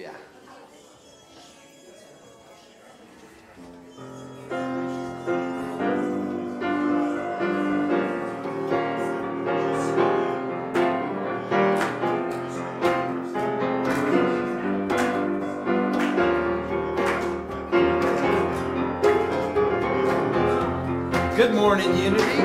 Yeah. Good morning, Unity.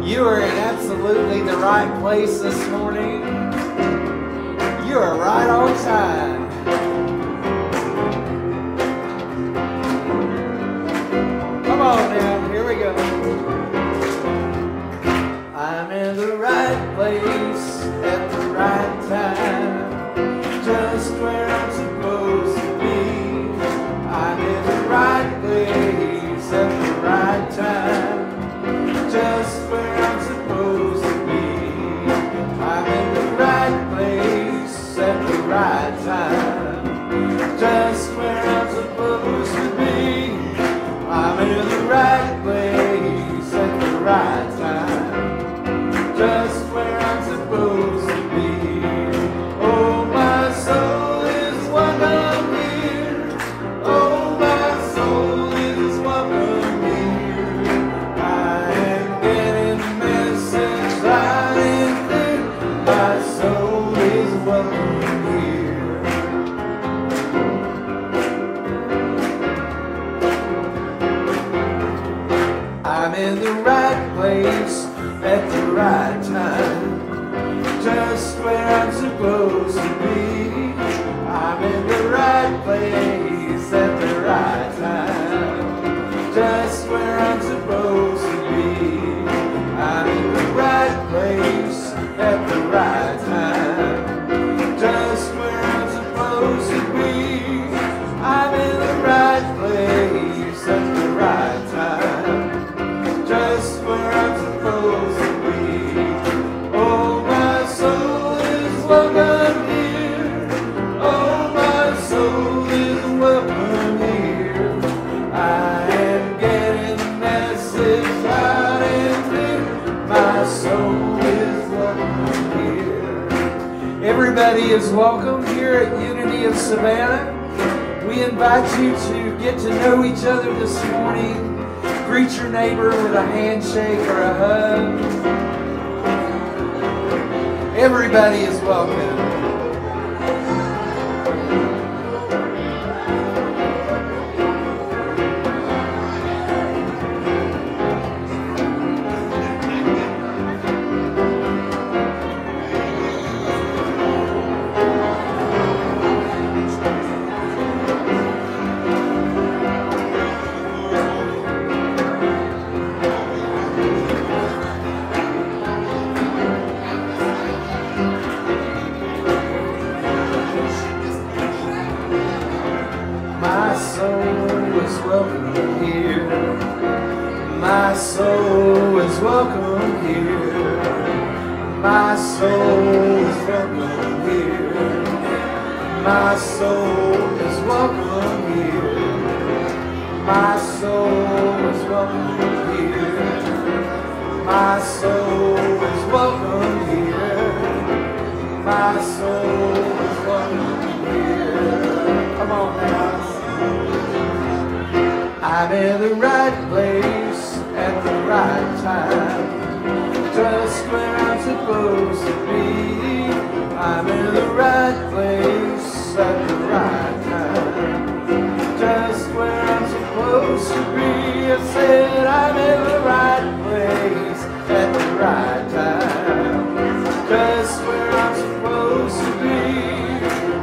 You are in absolutely the right place this morning. You are right on time. Come on now, here we go. I'm in the right place at the right time, just where I'm supposed to be. I'm in the right place at the right time, just where I'm supposed to be. I'm in the right place at the right time, just where I'm supposed to be. I'm in the right place at the right time, just where I'm supposed to be. Oh, my soul is welcome here. Oh, my soul is welcome here. I am getting the message loud and clear. My soul is welcome here. I'm in the right place at the right time, just where I'm supposed to be. I'm in the right place at the right time, just where I'm supposed to be. I'm in the right place at the right time, just where I'm supposed to be. I'm in the right place at the right time, just where I'm supposed to be. Oh, my soul is welcome here. Oh, my soul is welcome here. I am getting the message loud and clear. My soul is welcome here. Everybody is welcome here at Unity of Savannah. We invite you to get to know each other this morning. Greet your neighbor with a handshake or a hug. Everybody is welcome. My soul is welcome here. My soul is welcome here. My soul is welcome here. My soul is welcome here. My soul is welcome here. My soul is welcome here. My soul is welcome here. Come on now. I'm in the right place at the right time, just where I'm supposed to be. I'm in the right place at the right time, just where I'm supposed to be. I said I'm in the right place at the right time, just where I'm supposed to be.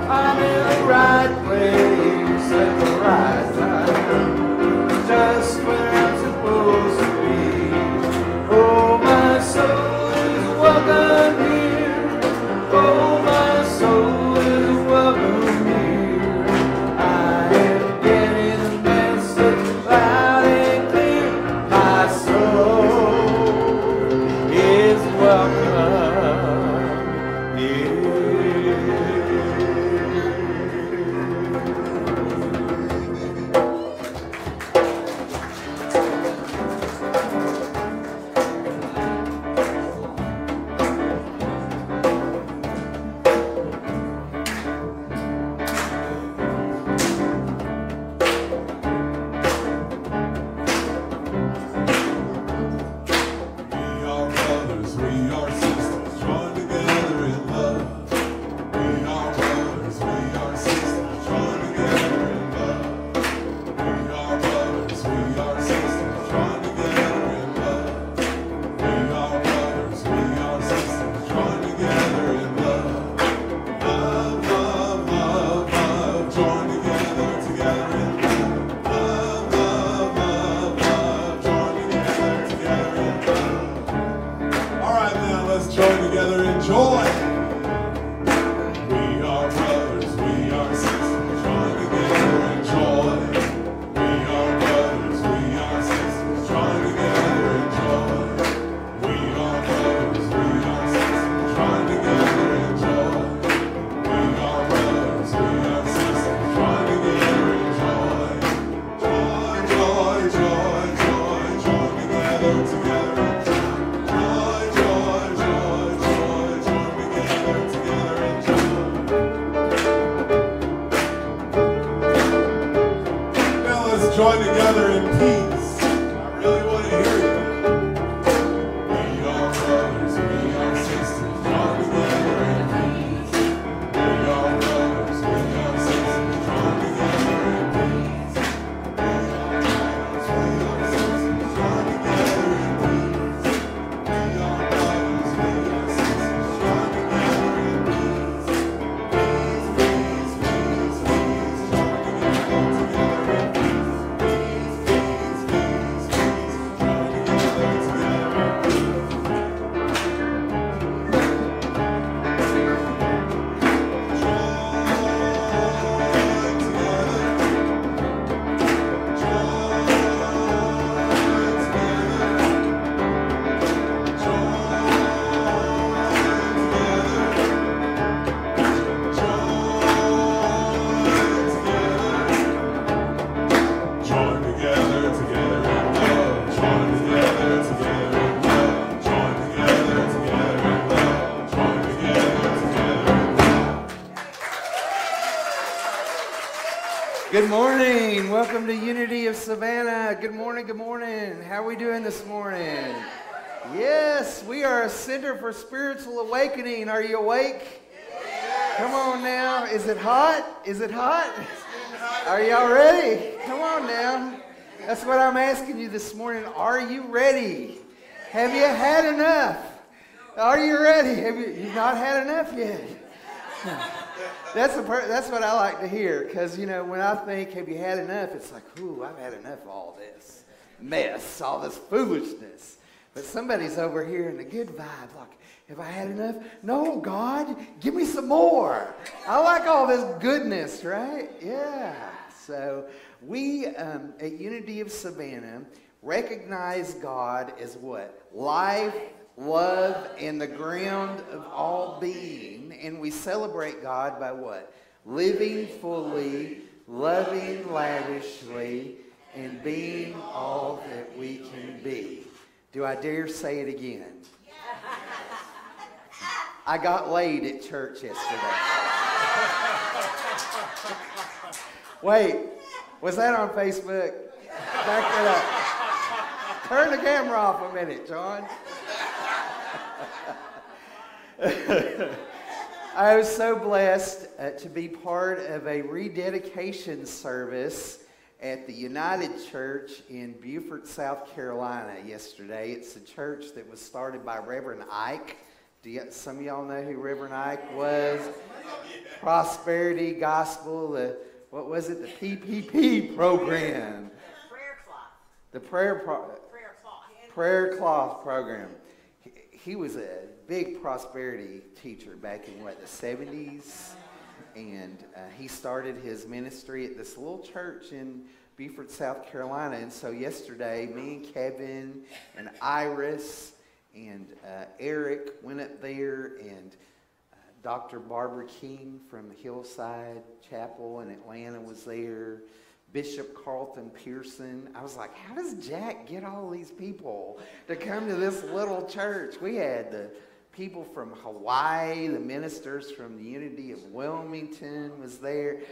I'm in the right place at the right time, just where I'm supposed to be. Oh, my soul is Join together in peace. I really want to hear you. We are brothers, we are sisters, join together in peace. We are brothers, we are sisters, join together in peace. We are brothers, we are sisters, join together in peace. We are brothers, we are sisters, join together in peace. Peace, peace, peace, peace, join together in peace. Good morning. Welcome to Unity of Savannah. Good morning, good morning. How are we doing this morning? Yes, we are a center for spiritual awakening. Are you awake? Come on now. Is it hot? Is it hot? Are y'all ready? Come on now. That's what I'm asking you this morning. Are you ready? Have you had enough? Are you ready? You've not had enough yet? That's what I like to hear, because, you know, when I think, have you had enough, it's like, ooh, I've had enough of all this mess, all this foolishness. But somebody's over here in a good vibe, like, have I had enough? No, God, give me some more. I like all this goodness, right? Yeah. So we at Unity of Savannah recognize God as what? Life, love, and the ground of all being. And we celebrate God by what? Living fully, loving lavishly, and being all that we can be. Do I dare say it again? I got laid at church yesterday. Wait, was that on Facebook? Back that up. Turn the camera off a minute, John. I was so blessed to be part of a rededication service at the United Church in Beaufort, South Carolina yesterday. It's a church that was started by Reverend Ike. Some of y'all know who Reverend Ike was? Prosperity Gospel, what was it? The PPP program. Prayer cloth. The prayer cloth program. He was a big prosperity teacher back in, the 70s? And he started his ministry at this little church in Beaufort, South Carolina. And so yesterday, me and Kevin and Iris and Eric went up there, and Dr. Barbara King from Hillside Chapel in Atlanta was there. Bishop Carlton Pearson. I was like, how does Jack get all these people to come to this little church? We had the people from Hawaii, the ministers from the Unity of Wilmington was there.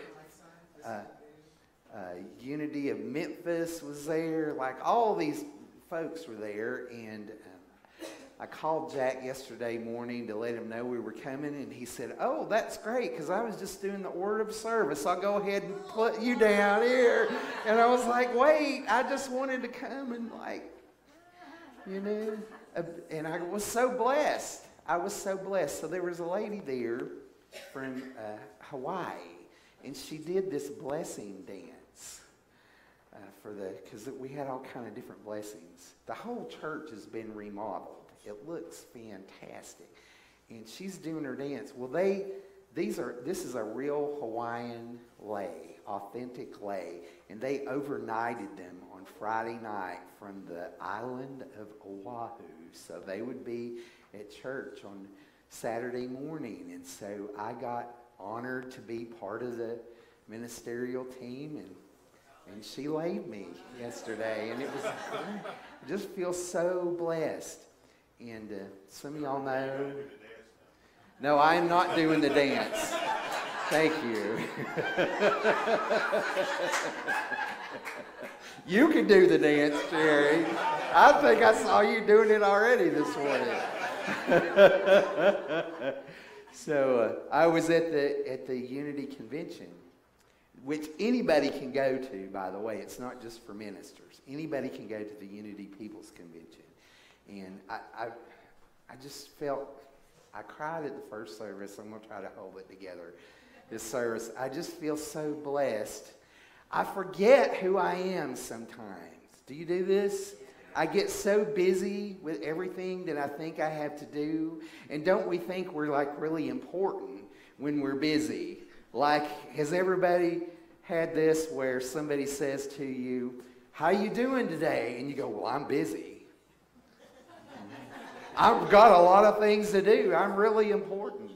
Unity of Memphis was there. Like, all these folks were there. And I called Jack yesterday morning to let him know we were coming, and he said, oh, that's great, because I was just doing the order of service. I'll go ahead and put you down here. And I was like, wait, I just wanted to come and, and I was so blessed. I was so blessed. So there was a lady there from Hawaii, and she did this blessing dance because we had all kind of different blessings. The whole church has been remodeled. It looks fantastic. And she's doing her dance. Well, this is a real Hawaiian lei, authentic lei, and they overnighted them on Friday night from the island of Oahu. So they would be at church on Saturday morning. And so I got honored to be part of the ministerial team, and she laid me yesterday, and it was I just feel so blessed. And some of y'all know. No, I am not doing the dance. Thank you. You can do the dance, Jerry. I think I saw you doing it already this morning. So I was at the Unity Convention, which anybody can go to, by the way. It's not just for ministers. Anybody can go to the Unity People's Convention. And I just felt, I cried at the first service. I'm going to try to hold it together this service. I just feel so blessed. I forget who I am sometimes. Do you do this? I get so busy with everything that I think I have to do. And don't we think we're like really important when we're busy? Like, has everybody had this where somebody says to you, how you doing today? And you go, well, I'm busy. I've got a lot of things to do. I'm really important.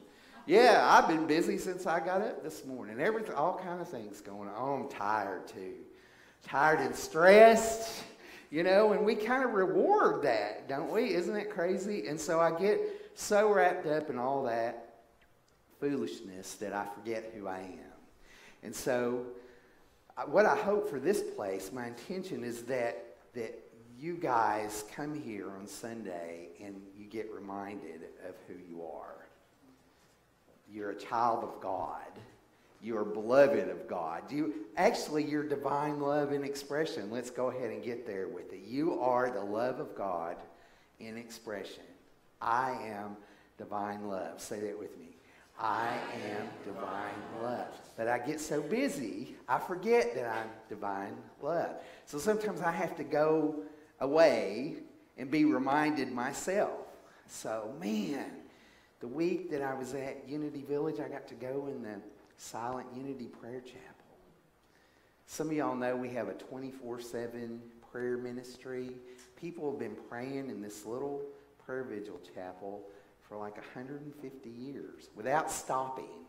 Yeah, I've been busy since I got up this morning. Everything, all kind of things going on. Oh, I'm tired too. Tired and stressed, you know, and we kind of reward that, don't we? Isn't it crazy? And so I get so wrapped up in all that foolishness that I forget who I am. And so what I hope for this place, my intention is that you guys come here on Sunday and you get reminded of who you are. You're a child of God. You're beloved of God. You're divine love in expression. Let's go ahead and get there with it. You are the love of God in expression. I am divine love. Say that with me. I am divine love. But I get so busy, I forget that I'm divine love. So sometimes I have to go away and be reminded myself. So, man, the week that I was at Unity Village, I got to go in the Silent Unity Prayer Chapel. Some of y'all know we have a 24/7 prayer ministry. People have been praying in this little prayer vigil chapel for like 150 years without stopping.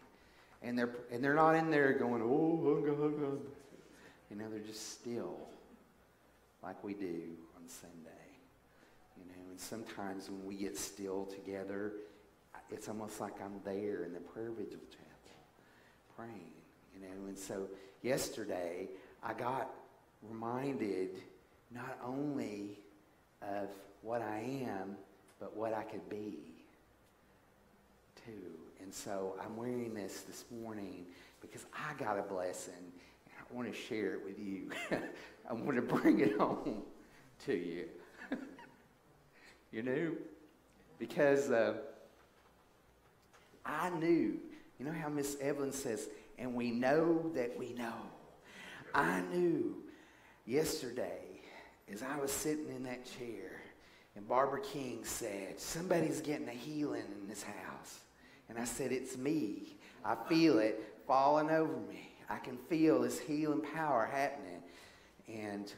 And they're not in there going, oh, God. You know, they're just still like we do on Sunday. You know, and sometimes when we get still together, it's almost like I'm there in the prayer vigil chapel praying, you know. And so yesterday I got reminded not only of what I am, but what I could be too. And so I'm wearing this morning because I got a blessing and I want to share it with you. I want to bring it home to you. You know, because I knew, you know how Miss Evelyn says, and we know that we know. I knew yesterday as I was sitting in that chair and Barbara King said, somebody's getting a healing in this house. And I said, it's me. I feel it falling over me. I can feel this healing power happening. And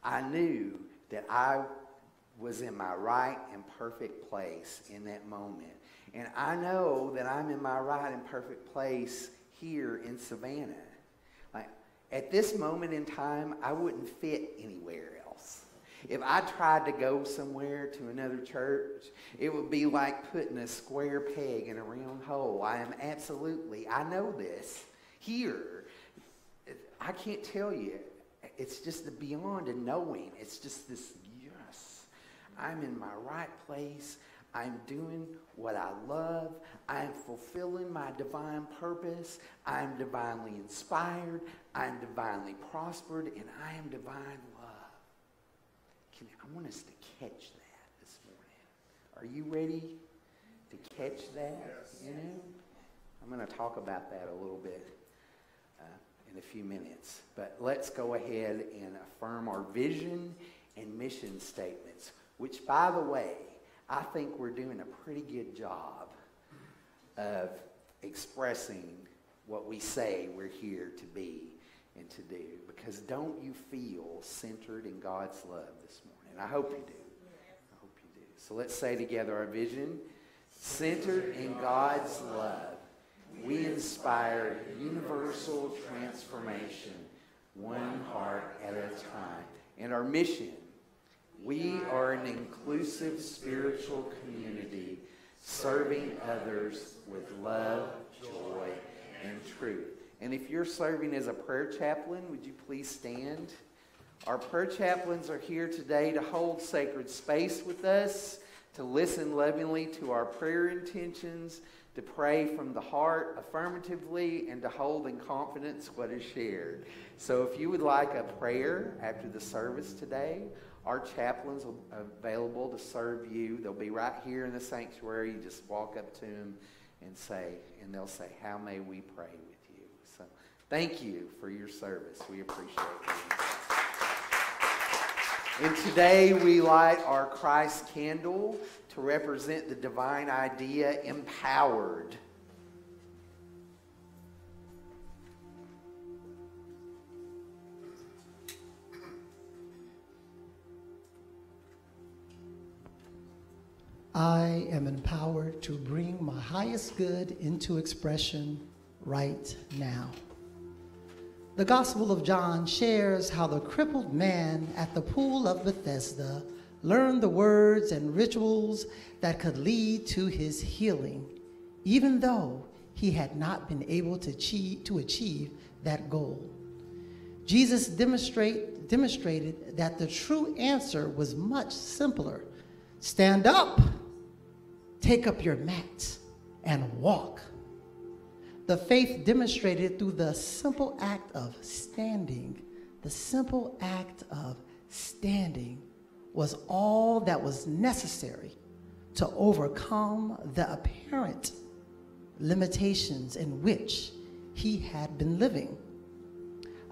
I knew that I was in my right and perfect place in that moment. And I know that I'm in my right and perfect place here in Savannah. Like, at this moment in time, I wouldn't fit anywhere else. If I tried to go somewhere to another church, it would be like putting a square peg in a round hole. I know this. Here, I can't tell you. It's just the beyond a knowing. It's just this, yes, I'm in my right place. I'm doing what I love. I'm fulfilling my divine purpose. I'm divinely inspired. I'm divinely prospered. And I am divine love. I want us to catch that this morning. Are you ready to catch that? Yes. You know, I'm going to talk about that a little bit in a few minutes. But let's go ahead and affirm our vision and mission statements, which, by the way, I think we're doing a pretty good job of expressing what we say we're here to be and to do. Because don't you feel centered in God's love this morning? I hope you do. I hope you do. So let's say together our vision. Centered in God's love, we inspire universal transformation, one heart at a time. And our mission, We are an inclusive spiritual community serving others with love, joy, and truth. And if you're serving as a prayer chaplain, would you please stand? Our prayer chaplains are here today to hold sacred space with us, to listen lovingly to our prayer intentions, to pray from the heart affirmatively, and to hold in confidence what is shared. So if you would like a prayer after the service today, our chaplains are available to serve you. They'll be right here in the sanctuary. You just walk up to them and they'll say, how may we pray with you? So thank you for your service. We appreciate you. And today we light our Christ candle to represent the divine idea, empowered. I am empowered to bring my highest good into expression right now. The Gospel of John shares how the crippled man at the pool of Bethesda learned the words and rituals that could lead to his healing, even though he had not been able to achieve that goal. Jesus demonstrated that the true answer was much simpler. Stand up, take up your mat, and walk. The faith demonstrated through the simple act of standing. The simple act of standing was all that was necessary to overcome the apparent limitations in which he had been living.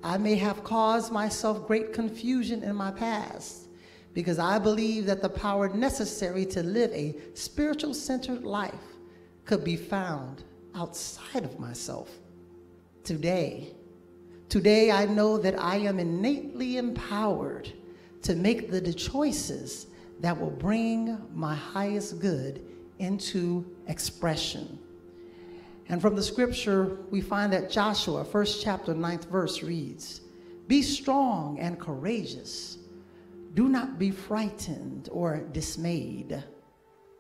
I may have caused myself great confusion in my past because I believe that the power necessary to live a spiritual-centered life could be found outside of myself. Today I know that I am innately empowered to make the choices that will bring my highest good into expression. And from the scripture, we find that Joshua, 1st chapter, 9th verse reads, "Be strong and courageous. Do not be frightened or dismayed,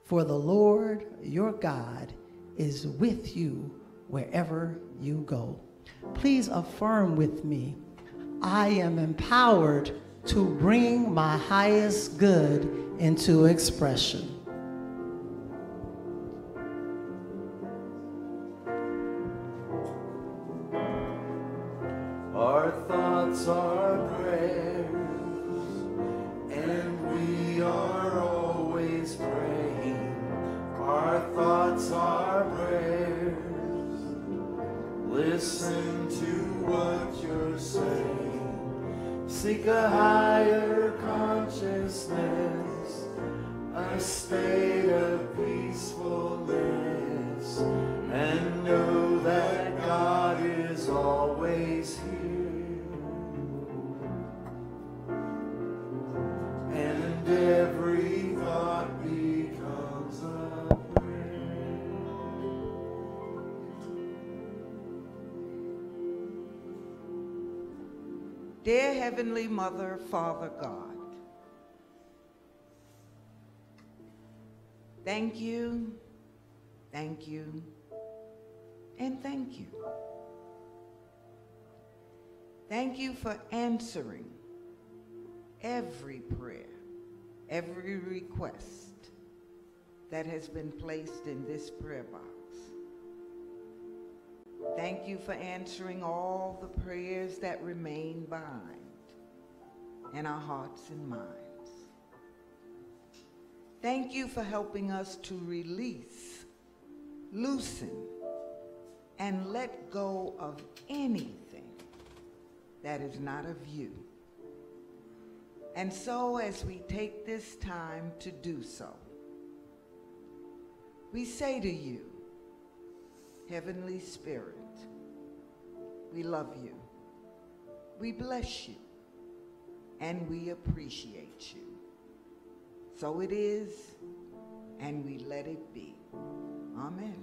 for the Lord your God is with you wherever you go." Please affirm with me, I am empowered to bring my highest good into expression. Our thoughts are prayers, and we are always praying. Our thoughts are prayers. Listen to what you're saying. Seek a higher consciousness, a state of peacefulness, and know that God is always here. And every thought becomes a prayer. Dear Heavenly Mother, Father God, thank you, and thank you. Thank you for answering every prayer, every request that has been placed in this prayer box. Thank you for answering all the prayers that remain behind in our hearts and minds. Thank you for helping us to release, loosen, and let go of anything that is not of you. And so as we take this time to do so, we say to you, Heavenly Spirit, we love you, we bless you, and we appreciate you. So it is, and we let it be. Amen.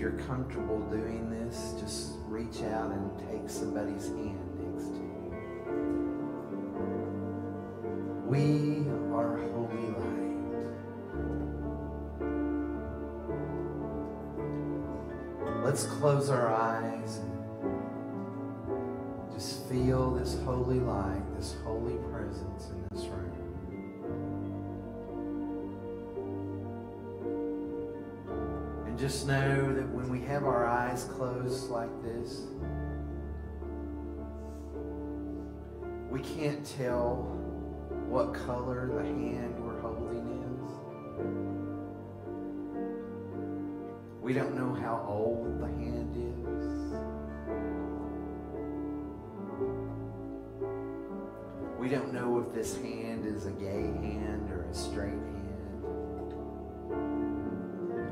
you're comfortable doing this, just reach out and take somebody's hand next to you. We are holy light. Let's close our eyes and just feel this holy light, this holy presence in this room. And just know that when we have our eyes closed like this, we can't tell what color the hand we're holding is. We don't know how old the hand is. We don't know if this hand is a gay hand or a straight hand,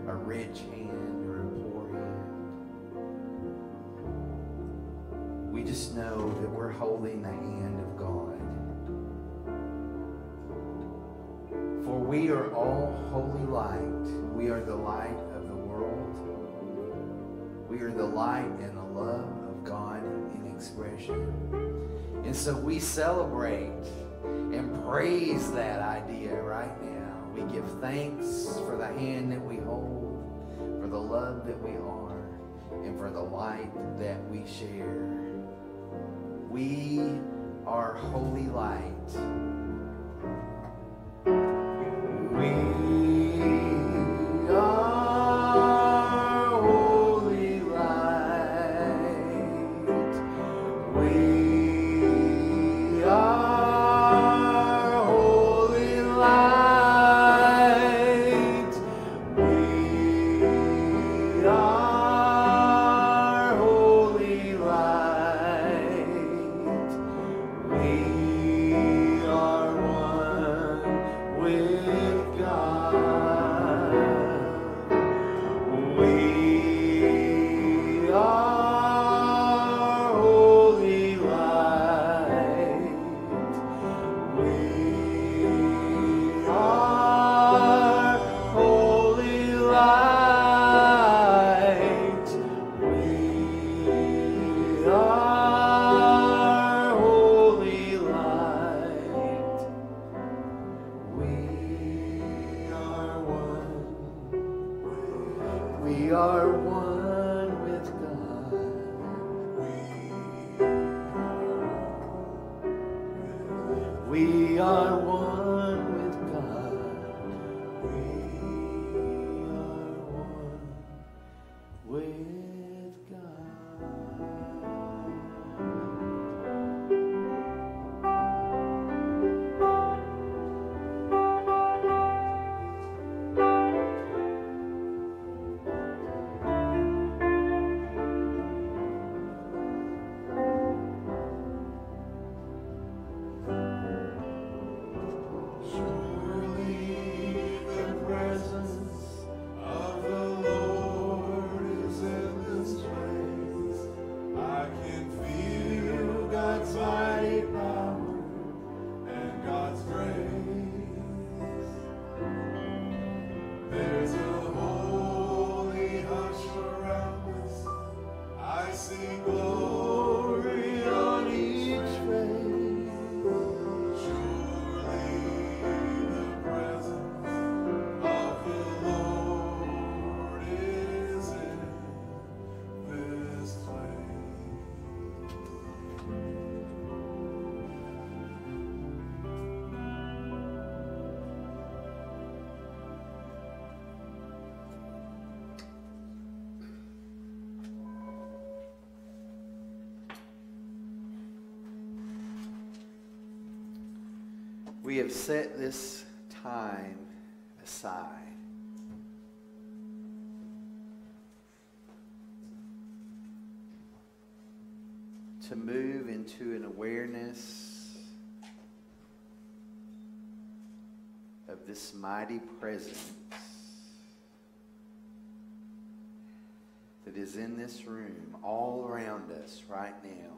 a rich hand or a poor hand. We just know that we're holding the hand of God. For we are all holy light. We are the light of the world. We are the light and the love of God in expression. And so we celebrate and praise that idea right now. We give thanks for the hand that we hold, for the love that we are, and for the light that we share. We are holy light. We are holy light. We are holy light. We are holy light. We are one with God. We are holy light. We are holy light. We are holy light. We are one. We are one with God. We are one with God. We are one with God. Surely the presence of the Lord is in this place. I can feel God's mighty power and God's grace. There's a holy hush around us. I see glory on each face. Surely the presence of the Lord is in this place. We have set this time aside to move into an awareness of this mighty presence that is in this room, all around us right now.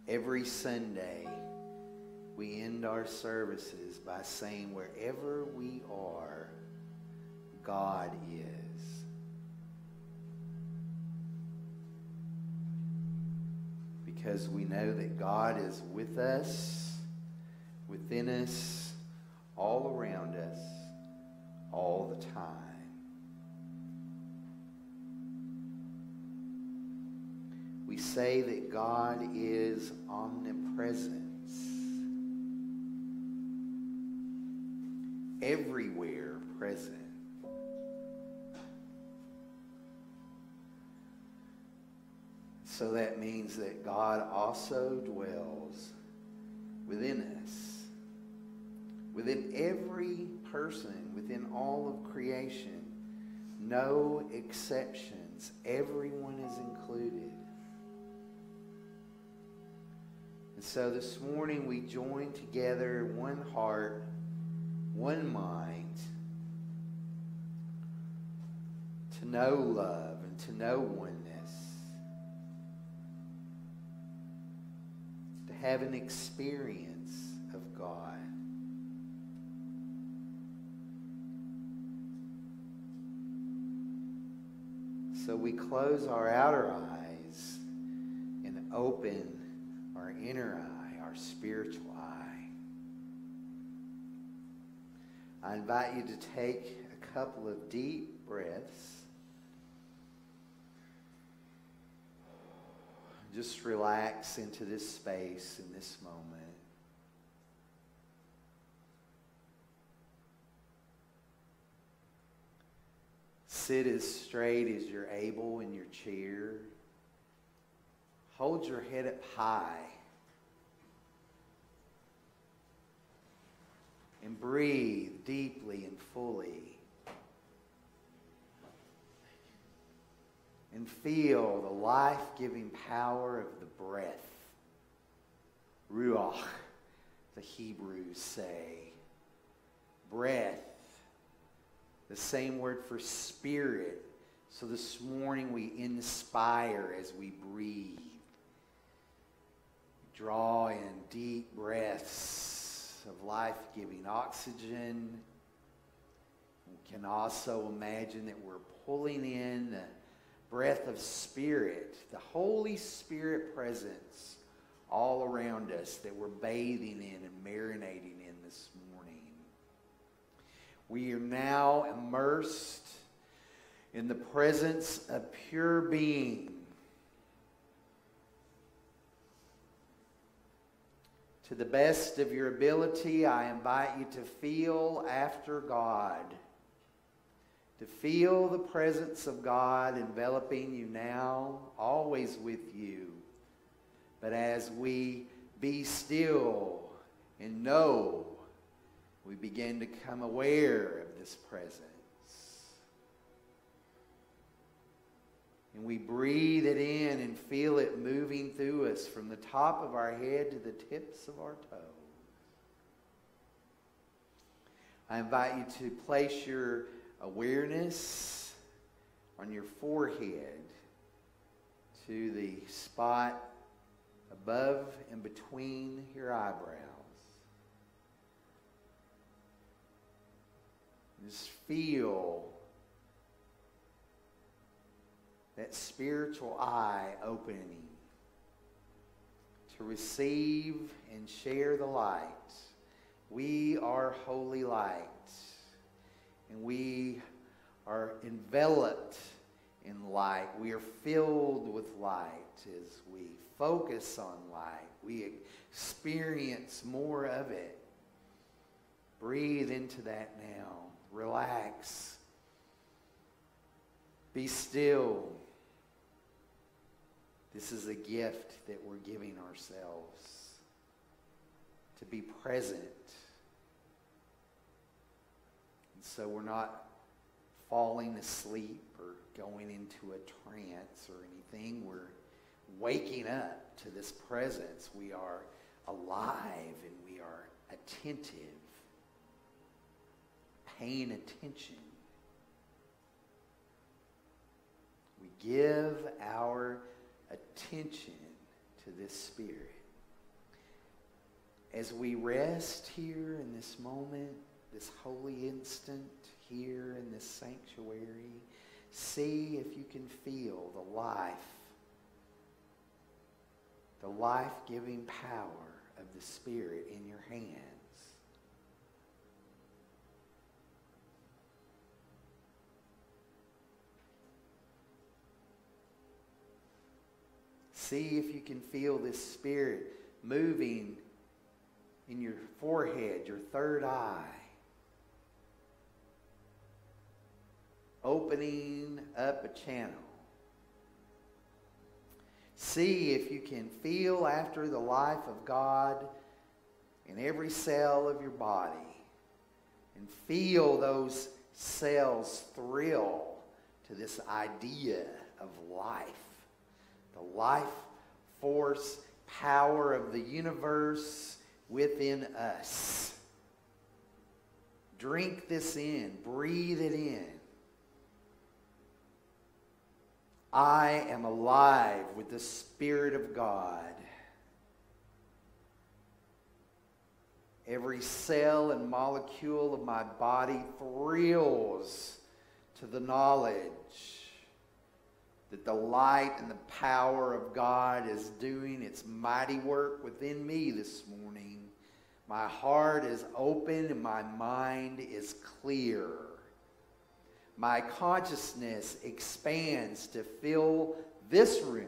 Every Sunday, we end our services by saying, wherever we are, God is. because we know that God is with us, within us, all around us, all the time. We say that God is omnipresent, everywhere present. So that means that God also dwells within us, within every person, within all of creation. No exceptions. Everyone is included. And so this morning we join together, one heart, one mind, to know love and to know oneness. To have an experience of God. So we close our outer eyes and open our inner eye, our spiritual eye. I invite you to take a couple of deep breaths. Just relax into this space in this moment. Sit as straight as you're able in your chair. Hold your head up high. And breathe deeply and fully. And feel the life-giving power of the breath. Ruach, the Hebrews say. Breath, the same word for spirit. So this morning we inspire as we breathe. Draw in deep breaths of life-giving oxygen. We can also imagine that we're pulling in the breath of spirit, the Holy Spirit presence all around us that we're bathing in and marinating in this morning. We are now immersed in the presence of pure being. To the best of your ability, I invite you to feel after God. To feel the presence of God enveloping you now, always with you. But as we be still and know, we begin to become aware of this presence. And we breathe it in and feel it moving through us from the top of our head to the tips of our toes. I invite you to place your awareness on your forehead to the spot above and between your eyebrows. Just feel that spiritual eye opening to receive and share the light. We are holy light. And we are enveloped in light. We are filled with light as we focus on light. We experience more of it. Breathe into that now. Relax. Be still. This is a gift that we're giving ourselves. To be present. So we're not falling asleep or going into a trance or anything. We're waking up to this presence. We are alive and we are attentive, paying attention. We give our attention to this Spirit. As we rest here in this moment, this holy instant here in this sanctuary, see if you can feel the the life-giving power of the Spirit in your hands. See if you can feel this Spirit moving in your forehead, your third eye. Opening up a channel. See if you can feel after the life of God in every cell of your body. And feel those cells thrill to this idea of life. The life force power of the universe within us. Drink this in. Breathe it in. I am alive with the Spirit of God. Every cell and molecule of my body thrills to the knowledge that the light and the power of God is doing its mighty work within me this morning. My heart is open and my mind is clear. My consciousness expands to fill this room.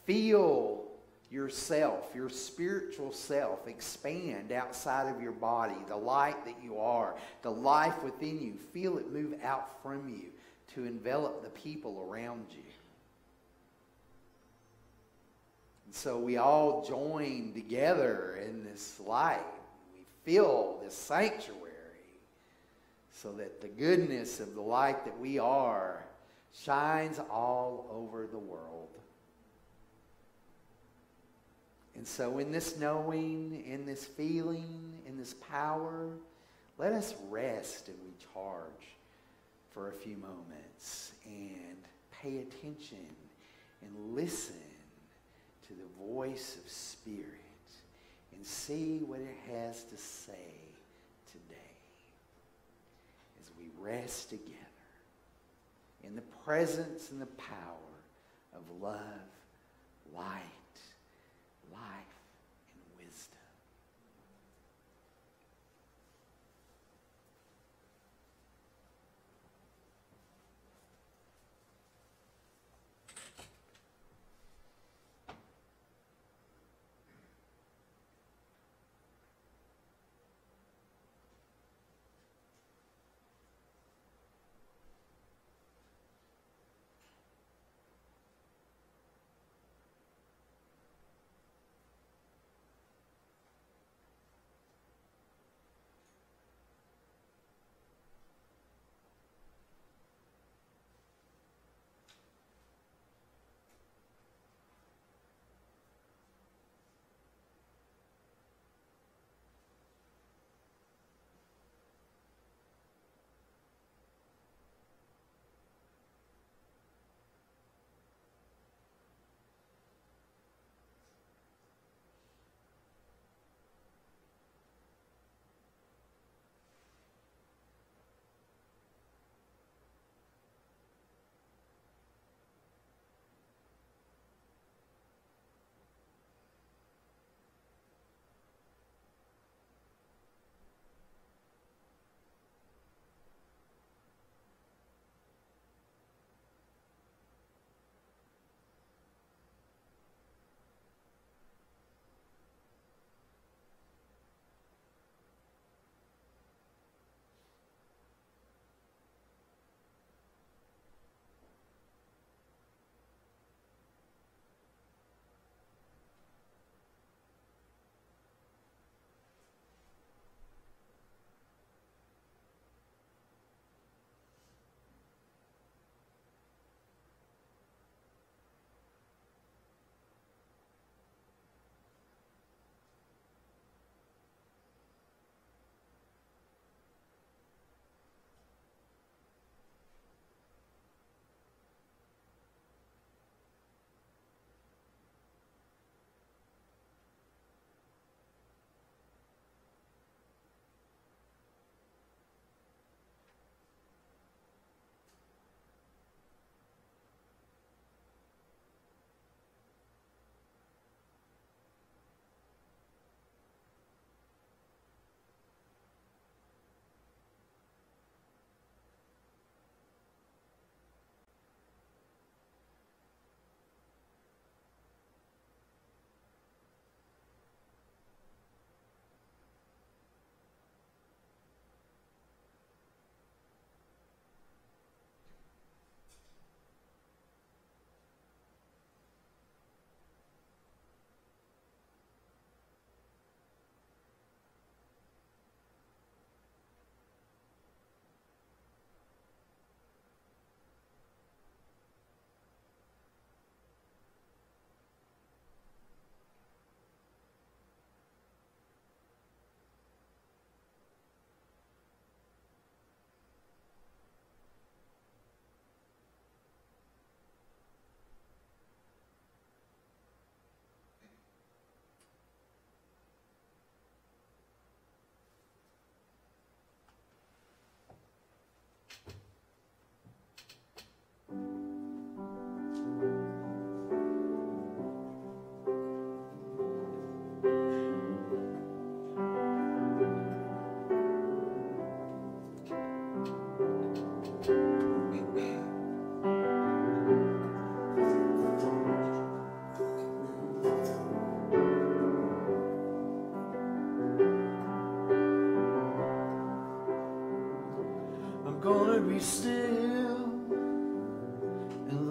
Feel yourself, your spiritual self, expand outside of your body. The light that you are, the life within you. Feel it move out from you to envelop the people around you. And so we all join together in this light. We fill this sanctuary so that the goodness of the light that we are shines all over the world. And so in this knowing, in this feeling, in this power, let us rest and recharge for a few moments and pay attention and listen to the voice of Spirit and see what it has to say today as we rest together in the presence and the power of love, light, life, and wisdom.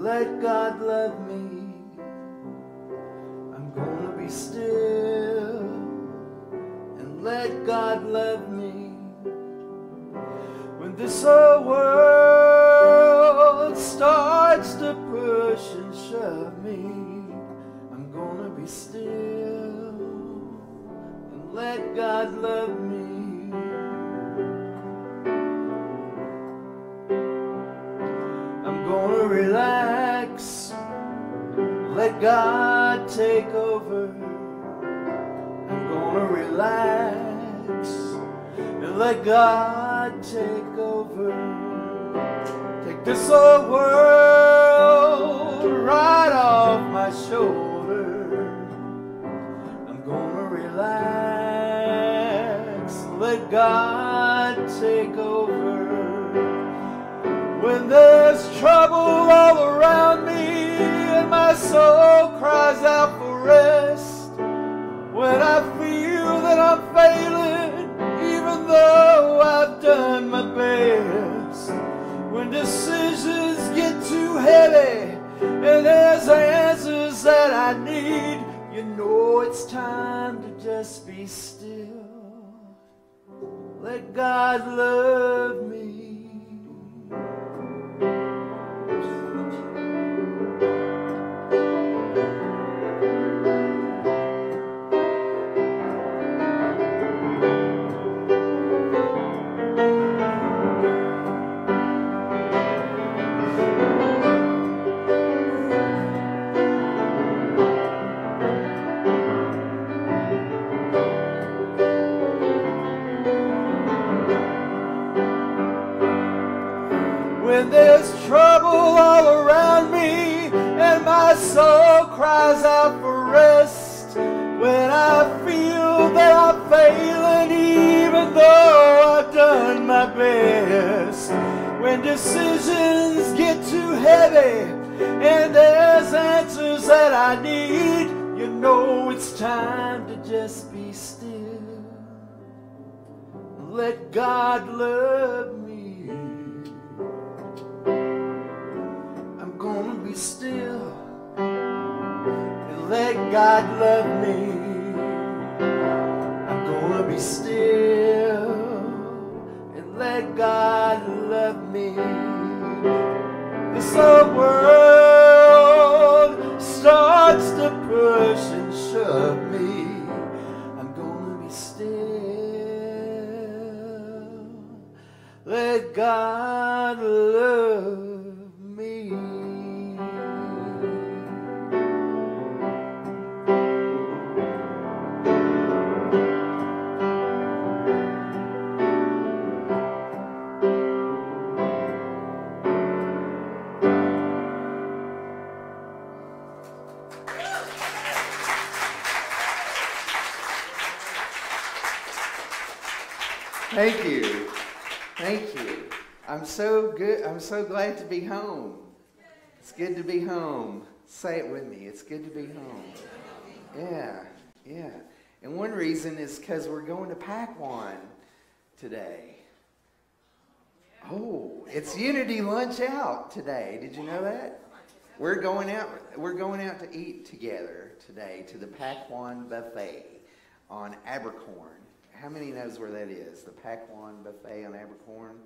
let God love me. I'm gonna be still and let God love me. When this whole world starts to push and shove me, I'm gonna be still and let God love me. I'm gonna relax, let God take over. I'm gonna relax and let God take over. Take this whole world right off my shoulder. I'm gonna relax, let God take over. When there's trouble all around me and my soul cries out for rest, when I feel that I'm failing even though I've done my best, when decisions get too heavy and there's answers that I need, you know it's time to just be still. Let God love me. When there's trouble all around me and my soul cries out for rest, when I feel that I'm failing even though I've done my best, when decisions get too heavy and there's answers that I need, you know it's time to just be still. Let God love me. I'm gonna be still and let God love me. I'm gonna be still and let God love me. This whole world starts to push and shove me. I'm gonna be still. Let God love me. Thank you. Thank you. I'm so glad to be home. It's good to be home. Say it with me. It's good to be home. Yeah. And one reason is because we're going to Pac-1 today. Oh, it's Unity Lunch Out today. Did you know that? We're going out to eat together today to the Pac-1 buffet on Abercorn. How many knows where that is? The Pac-1 buffet on Abercorn.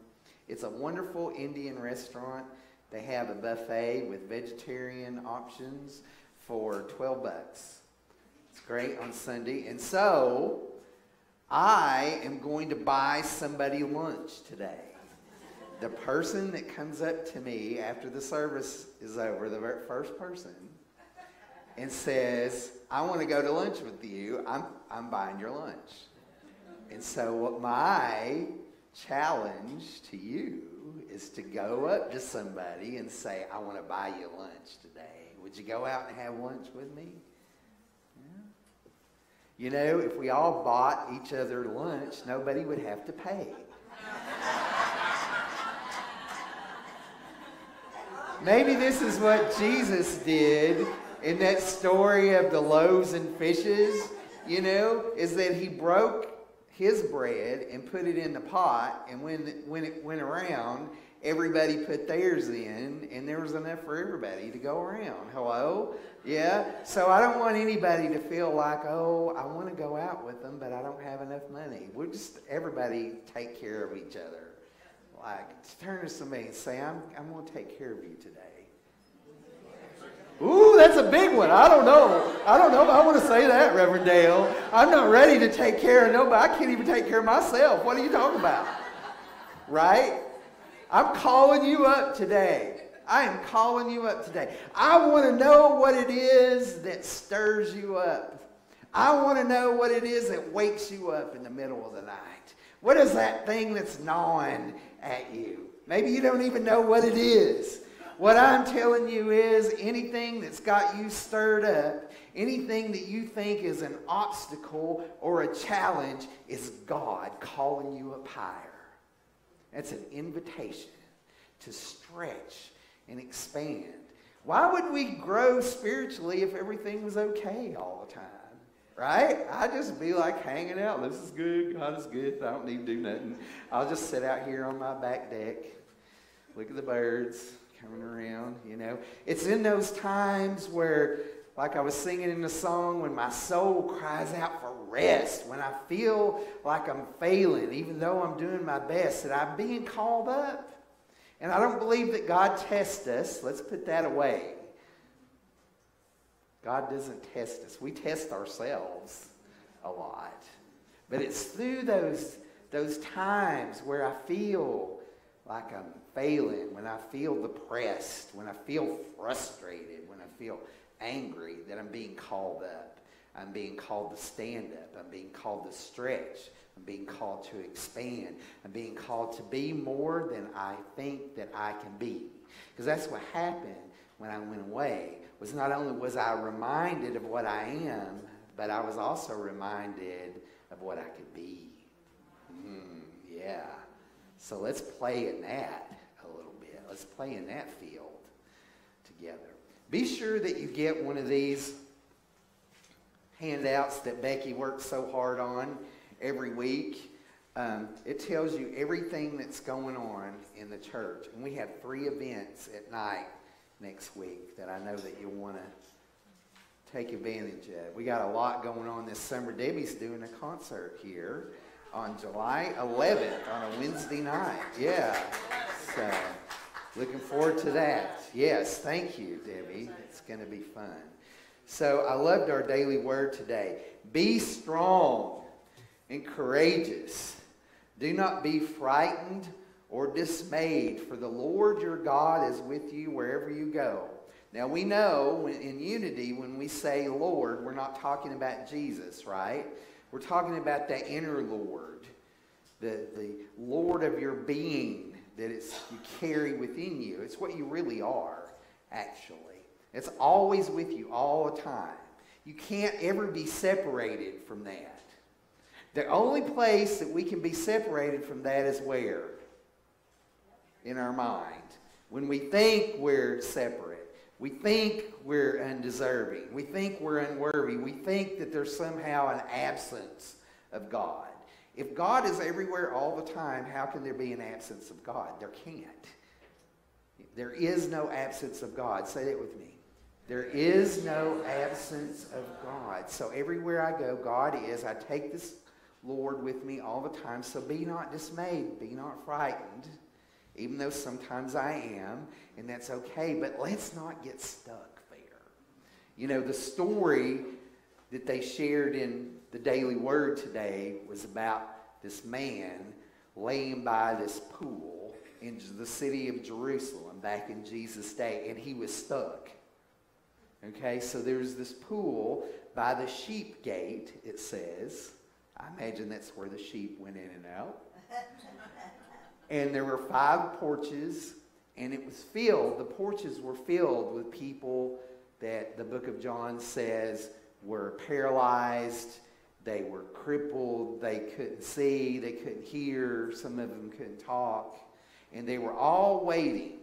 It's a wonderful Indian restaurant. They have a buffet with vegetarian options for $12. It's great on Sunday. And so I am going to buy somebody lunch today. The person that comes up to me after the service is over, the very first person, and says, I want to go to lunch with you. I'm buying your lunch. And so my challenge to you is to go up to somebody and say, I want to buy you lunch today. Would you go out and have lunch with me? Yeah. You know, if we all bought each other lunch, nobody would have to pay. Maybe this is what Jesus did in that story of the loaves and fishes, you know, is that he broke his bread and put it in the pot, and when it went around, everybody put theirs in, and there was enough for everybody to go around. Hello? Yeah? So I don't want anybody to feel like, oh, I want to go out with them, but I don't have enough money. We'll just, everybody take care of each other. Like, turn to somebody and say, I'm going to take care of you today. Ooh, that's a big one. I don't know. I don't know if I want to say that, Reverend Dale. I'm not ready to take care of nobody. I can't even take care of myself. What are you talking about? Right? I'm calling you up today. I am calling you up today. I want to know what it is that stirs you up. I want to know what it is that wakes you up in the middle of the night. What is that thing that's gnawing at you? Maybe you don't even know what it is. What I'm telling you is anything that's got you stirred up, anything that you think is an obstacle or a challenge is God calling you up higher. That's an invitation to stretch and expand. Why would we grow spiritually if everything was okay all the time? Right? I'd just be like hanging out. This is good. God is good. I don't need to do nothing. I'll just sit out here on my back deck, look at the birds coming around, you know. It's in those times where, like I was singing in the song, when my soul cries out for rest, when I feel like I'm failing, even though I'm doing my best, that I'm being called up. And I don't believe that God tests us. Let's put that away. God doesn't test us. We test ourselves a lot. But it's through those times where I feel like I'm failing, when I feel depressed, when I feel frustrated, when I feel angry, that I'm being called up. I'm being called to stand up. I'm being called to stretch. I'm being called to expand. I'm being called to be more than I think that I can be. Because that's what happened when I went away. Was not only was I reminded of what I am, but I was also reminded of what I could be. Yeah. So let's play in that a little bit. Let's play in that field together. Be sure that you get one of these handouts that Becky works so hard on every week. It tells you everything that's going on in the church. And we have 3 events at night next week that I know that you'll want to take advantage of. We got a lot going on this summer. Debbie's doing a concert here on July 11th on a Wednesday night. Yeah. So looking forward to that. Yes, thank you, Debbie. It's going to be fun. So I loved our daily word today. Be strong and courageous. Do not be frightened or dismayed, for the Lord your God is with you wherever you go. Now we know in unity when we say Lord, we're not talking about Jesus, right? We're talking about that inner Lord, the Lord of your being that you carry within you. It's what you really are, actually. It's always with you all the time. You can't ever be separated from that. The only place that we can be separated from that is where? In our mind. When we think we're separate, we think we're undeserving, we think we're unworthy, we think that there's somehow an absence of God. If God is everywhere all the time, how can there be an absence of God? There can't. There is no absence of God. Say that with me. There is no absence of God. So everywhere I go, God is. I take this Lord with me all the time. So be not dismayed. Be not frightened. Even though sometimes I am. And that's okay. But let's not get stuck there. You know, the story that they shared in the Daily Word today was about this man laying by this pool in the city of Jerusalem back in Jesus' day. And he was stuck. Okay, so there's this pool by the sheep gate, it says. I imagine that's where the sheep went in and out. And there were 5 porches, and it was filled. The porches were filled with people that the book of John says were paralyzed, they were crippled, they couldn't see, they couldn't hear, some of them couldn't talk. And they were all waiting.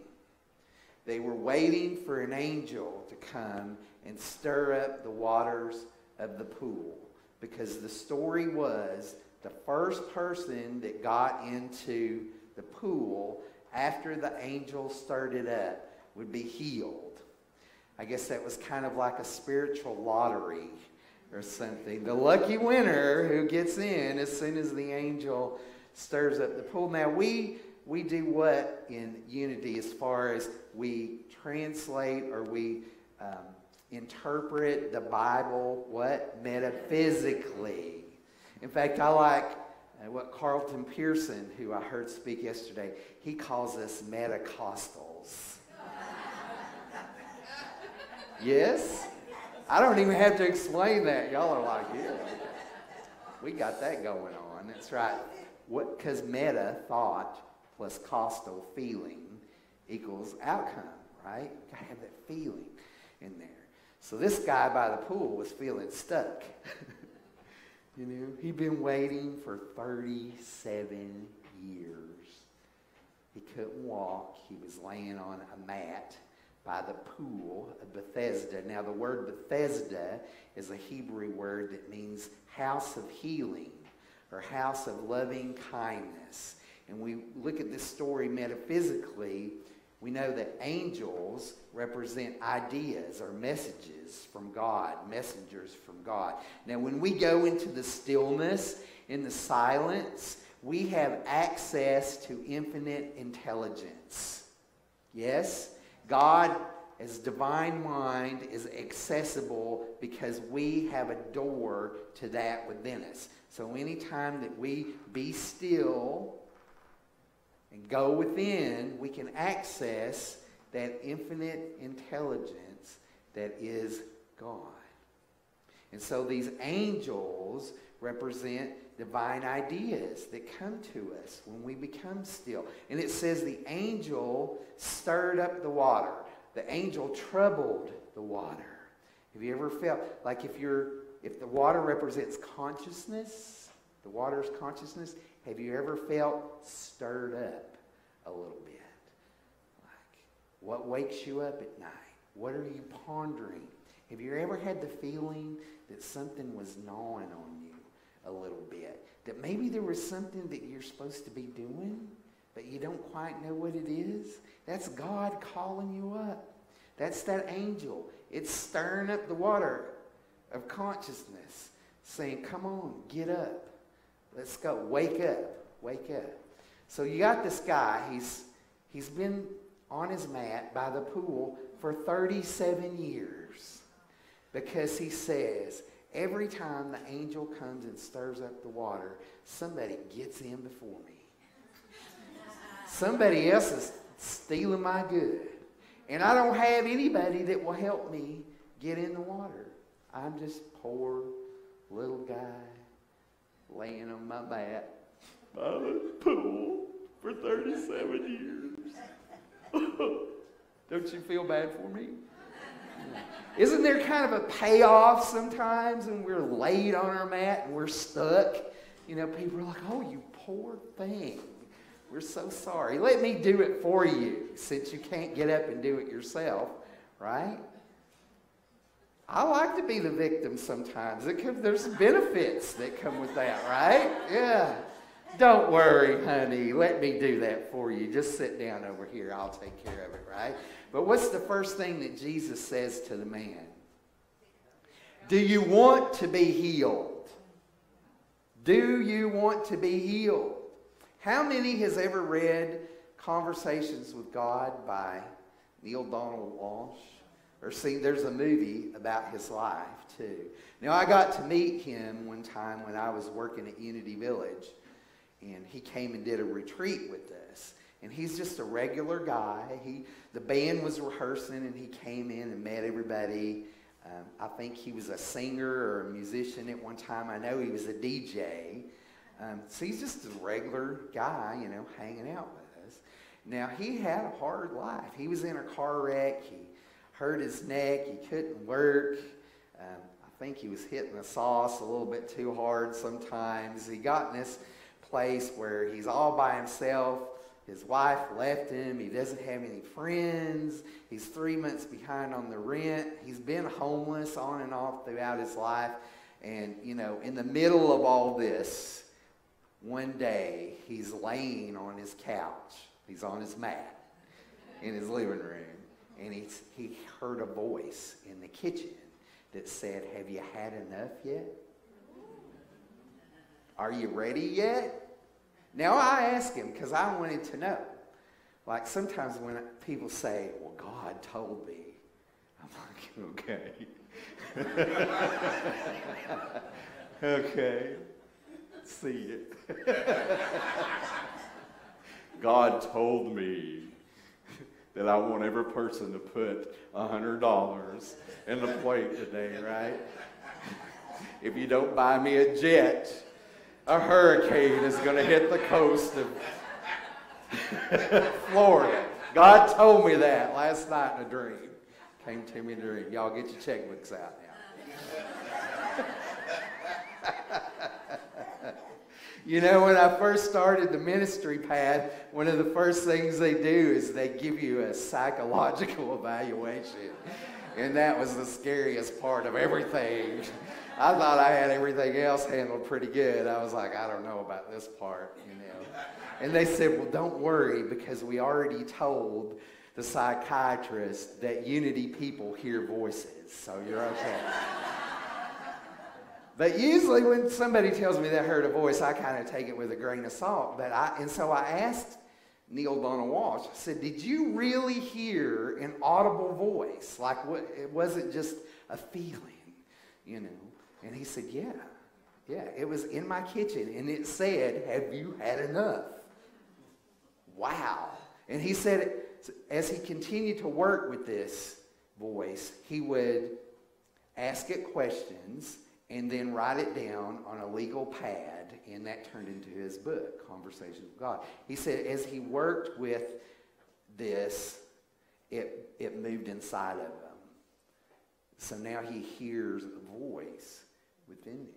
They were waiting for an angel to come and stir up the waters of the pool. Because the story was the first person that got into the pool after the angel stirred it up, would be healed. I guess that was kind of like a spiritual lottery or something. The lucky winner who gets in as soon as the angel stirs up the pool. Now, we do what in Unity as far as we translate or we interpret the Bible, what? Metaphysically. In fact, I like what Carlton Pearson, who I heard speak yesterday, he calls us Metacostals. Yes? I don't even have to explain that. Y'all are like, yeah, we got that going on. That's right. Because meta, thought, plus costal, feeling, equals outcome, right? You gotta have that feeling in there. So this guy by the pool was feeling stuck. You know, he'd been waiting for 37 years. He couldn't walk. He was laying on a mat by the pool of Bethesda. Now, the word Bethesda is a Hebrew word that means house of healing or house of loving kindness. And we look at this story metaphysically, we know that angels represent ideas or messages from God, messengers from God. Now, when we go into the stillness, in the silence, we have access to infinite intelligence. Yes? God, as divine mind, is accessible because we have a door to that within us. So anytime that we be still and go within, we can access that infinite intelligence that is God. And so these angels represent divine ideas that come to us when we become still. And it says the angel stirred up the water. The angel troubled the water. Have you ever felt like if the water represents consciousness, the water is consciousness, have you ever felt stirred up a little bit? Like, what wakes you up at night? What are you pondering? Have you ever had the feeling that something was gnawing on you a little bit? That maybe there was something that you're supposed to be doing, but you don't quite know what it is? That's God calling you up. That's that angel. It's stirring up the water of consciousness, saying, come on, get up. Let's go. Wake up. Wake up. So you got this guy. He's been on his mat by the pool for 37 years because he says, every time the angel comes and stirs up the water, somebody gets in before me. Somebody else is stealing my good. And I don't have anybody that will help me get in the water. I'm just poor little guy laying on my mat by the pool for 37 years. Don't you feel bad for me? Isn't there kind of a payoff sometimes when we're laid on our mat and we're stuck? You know, people are like, oh, you poor thing. We're so sorry. Let me do it for you since you can't get up and do it yourself, right? I like to be the victim sometimes. There's benefits that come with that, right? Yeah. Don't worry, honey. Let me do that for you. Just sit down over here. I'll take care of it, right? But what's the first thing that Jesus says to the man? Do you want to be healed? Do you want to be healed? How many has ever read Conversations with God by Neil Donald Walsh? Or seen, there's a movie about his life too. Now I got to meet him one time when I was working at Unity Village. And he came and did a retreat with us. And he's just a regular guy. The band was rehearsing and he came in and met everybody. I think he was a singer or a musician at one time. I know he was a DJ. So he's just a regular guy, you know, hanging out with us. Now, he had a hard life. He was in a car wreck. He hurt his neck. He couldn't work. I think he was hitting the sauce a little bit too hard sometimes. He got in this place where he's all by himself. His wife left him. He doesn't have any friends. He's 3 months behind on the rent. He's been homeless on and off throughout his life. And, you know, in the middle of all this, one day he's laying on his couch. He's on his mat in his living room, and he heard a voice in the kitchen that said, "Have you had enough yet? Are you ready yet?" Now I asked him because I wanted to know. Like sometimes when people say, "Well, God told me," I'm like, okay. Okay. See it. God told me that I want every person to put $100 in the plate today, right? If you don't buy me a jet, a hurricane is going to hit the coast of Florida. God told me that last night in a dream. Came to me in a dream. Y'all get your checkbooks out now. You know, when I first started the ministry path, one of the first things they do is they give you a psychological evaluation. And that was the scariest part of everything. I thought I had everything else handled pretty good. I was like, I don't know about this part, you know. And they said, well, don't worry, because we already told the psychiatrist that unity people hear voices, so you're okay. But usually when somebody tells me they heard a voice, I kind of take it with a grain of salt. So I asked Neil Donna Walsh, I said, did you really hear an audible voice? Like, what, it wasn't just a feeling, you know? And he said, yeah, it was in my kitchen, and it said, have you had enough? Wow. And he said, as he continued to work with this voice, he would ask it questions and then write it down on a legal pad, and that turned into his book, Conversations with God. He said as he worked with this, it moved inside of him. So now he hears a voice within him.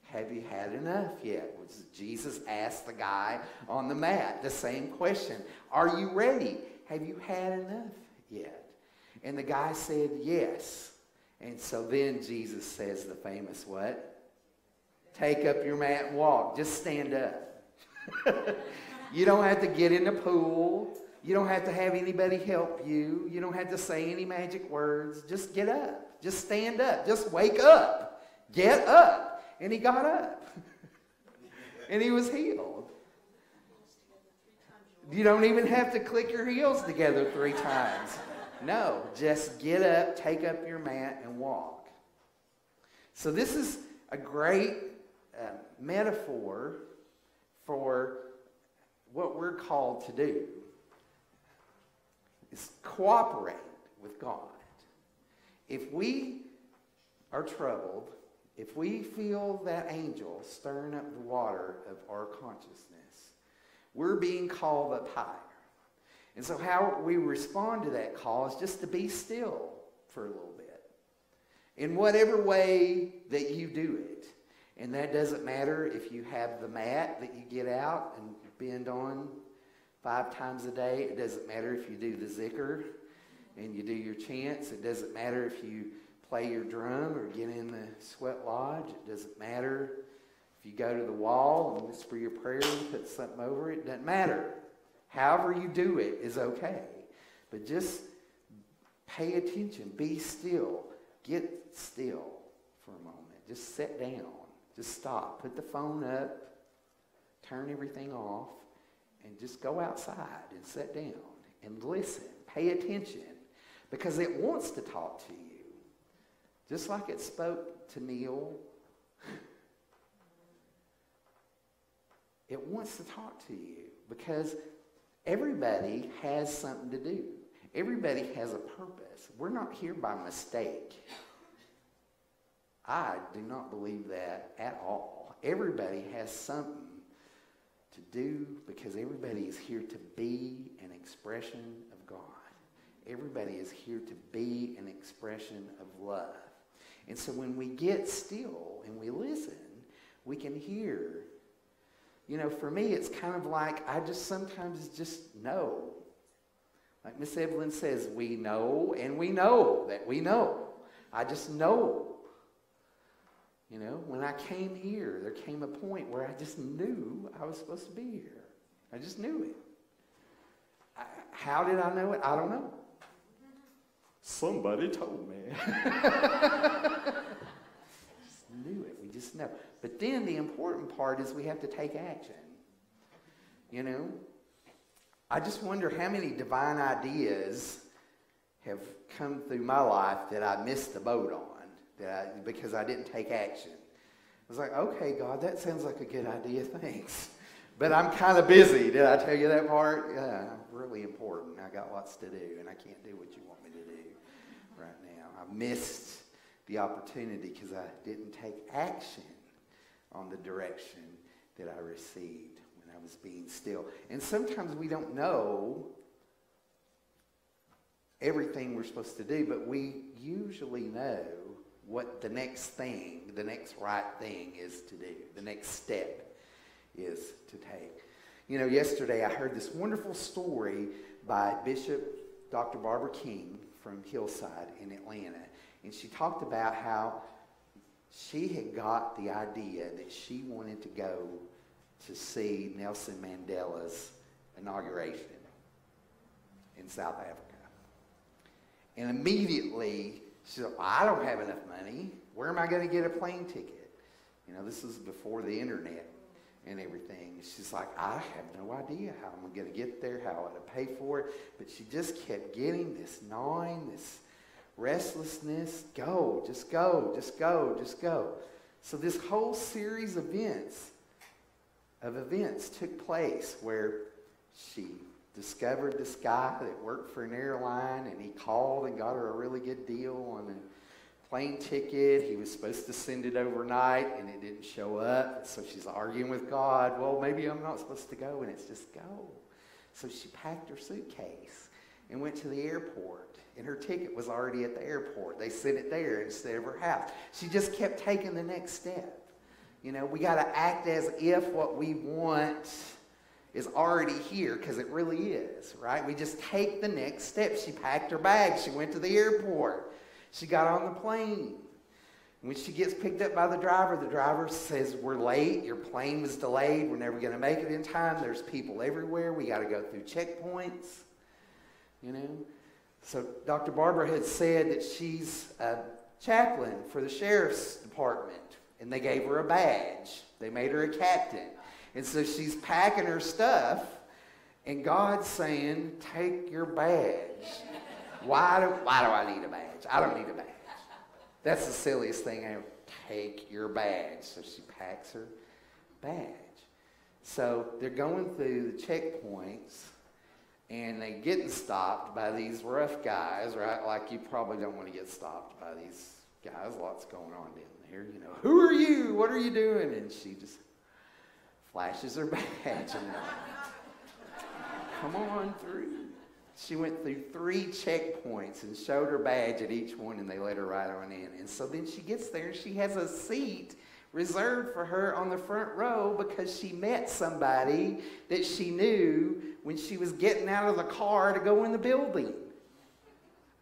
Have you had enough yet? Jesus asked the guy on the mat the same question. Are you ready? Have you had enough yet? And the guy said yes. And so then Jesus says the famous what? Take up your mat and walk. Just stand up. You don't have to get in the pool. You don't have to have anybody help you. You don't have to say any magic words. Just get up. Just stand up. Just wake up. Get up. And he got up. And he was healed. You don't even have to click your heels together 3 times. No, just get up, take up your mat, and walk. So this is a great metaphor for what we're called to do. Is cooperate with God. If we are troubled, if we feel that angel stirring up the water of our consciousness, we're being called up higher. And so how we respond to that call is just to be still for a little bit. In whatever way that you do it. And that doesn't matter if you have the mat that you get out and bend on 5 times a day. It doesn't matter if you do the zikr and you do your chants. It doesn't matter if you play your drum or get in the sweat lodge. It doesn't matter if you go to the wall and whisper your prayer and put something over it. It doesn't matter. However you do it is okay. But just pay attention. Be still. Get still for a moment. Just sit down. Just stop. Put the phone up. Turn everything off. And just go outside and sit down and listen. Pay attention. Because it wants to talk to you. Just like it spoke to Neil. It wants to talk to you. Because everybody has something to do. Everybody has a purpose. We're not here by mistake. I do not believe that at all. Everybody has something to do because everybody is here to be an expression of God. Everybody is here to be an expression of love. And so when we get still and we listen, we can hear. You know, for me, it's kind of like I just sometimes just know. Like Miss Evelyn says, we know and we know that we know. I just know. You know, when I came here, there came a point where I just knew I was supposed to be here. I just knew it. How did I know it? I don't know. Somebody told me. Just knew it. We just know. But then the important part is we have to take action. You know? I just wonder how many divine ideas have come through my life that I missed the boat on because I didn't take action. I was like, okay, God, that sounds like a good idea, thanks. But I'm kind of busy. Did I tell you that part? Yeah, really important. I got lots to do, and I can't do what you want me to do right now. I missed the opportunity because I didn't take action on the direction that I received when I was being still. And sometimes we don't know everything we're supposed to do, but we usually know what the next thing, the next right thing is to do, the next step is to take. You know, yesterday I heard this wonderful story by Bishop Dr. Barbara King from Hillside in Atlanta, and she talked about how she had got the idea that she wanted to go to see Nelson Mandela's inauguration in South Africa. And immediately, she said, well, I don't have enough money. Where am I going to get a plane ticket? You know, this is before the internet and everything. She's like, I have no idea how I'm going to get there, how I'm going to pay for it. But she just kept getting this gnawing, this restlessness. Go, just go, just go, just go. So this whole series of events took place where she discovered this guy that worked for an airline, and he called and got her a really good deal on a plane ticket. He was supposed to send it overnight, and it didn't show up. So she's arguing with God, well, maybe I'm not supposed to go, and it's just go. So she packed her suitcase and went to the airport, and her ticket was already at the airport. They sent it there instead of her house. She just kept taking the next step. You know, we got to act as if what we want is already here, because it really is, right? We just take the next step. She packed her bags. She went to the airport. She got on the plane. When she gets picked up by the driver says, we're late. Your plane was delayed. We're never going to make it in time. There's people everywhere. We got to go through checkpoints, you know. So Dr. Barbara had said that she's a chaplain for the sheriff's department, and they gave her a badge. They made her a captain. And so she's packing her stuff, and God's saying, take your badge. Why do I need a badge? I don't need a badge. That's the silliest thing ever. Take your badge. So she packs her badge. So they're going through the checkpoints, and they're getting stopped by these rough guys, right? Like you probably don't want to get stopped by these guys. Lots going on down there, you know. Who are you? What are you doing? And she just flashes her badge and come on through. She went through 3 checkpoints and showed her badge at each one, and they let her right on in. And so then she gets there, and she has a seat reserved for her on the front row because she met somebody that she knew when she was getting out of the car to go in the building.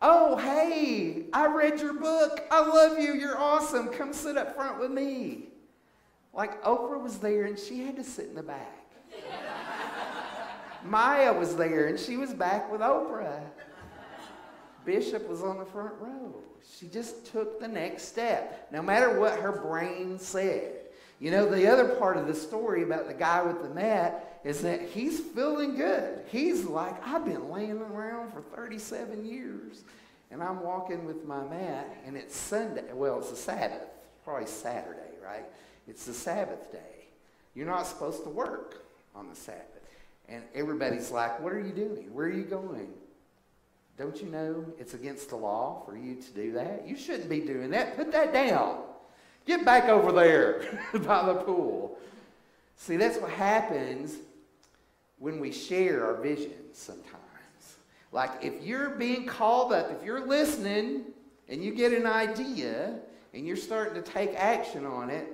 Oh, hey, I read your book. I love you. You're awesome. Come sit up front with me. Like Oprah was there, and she had to sit in the back. Maya was there, and she was back with Oprah. Bishop was on the front row. She just took the next step, no matter what her brain said. You know, the other part of the story about the guy with the mat is that he's feeling good. He's like, I've been laying around for 37 years, and I'm walking with my mat, and it's Sunday. Well, it's a Sabbath. Probably Saturday, right? It's the Sabbath day. You're not supposed to work on the Sabbath. And everybody's like, what are you doing? Where are you going? Don't you know it's against the law for you to do that? You shouldn't be doing that. Put that down. Get back over there by the pool. See, that's what happens when we share our visions sometimes. Like if you're being called up, if you're listening and you get an idea and you're starting to take action on it,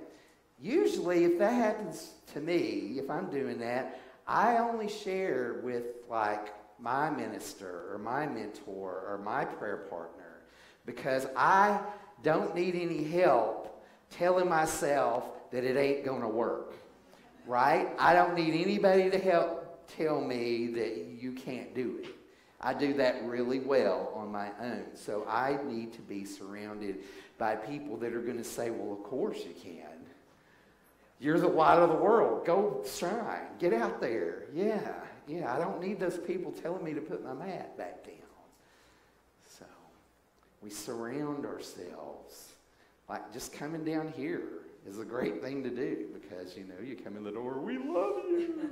usually if that happens to me, if I'm doing that, I only share with like my minister or my mentor or my prayer partner because I don't need any help telling myself that it ain't going to work, right? I don't need anybody to help tell me that you can't do it. I do that really well on my own. So I need to be surrounded by people that are going to say, well, of course you can. You're the light of the world. Go shine. Get out there. Yeah. I don't need those people telling me to put my mat back down. So we surround ourselves. Like just coming down here is a great thing to do because, you come in the door, we love you.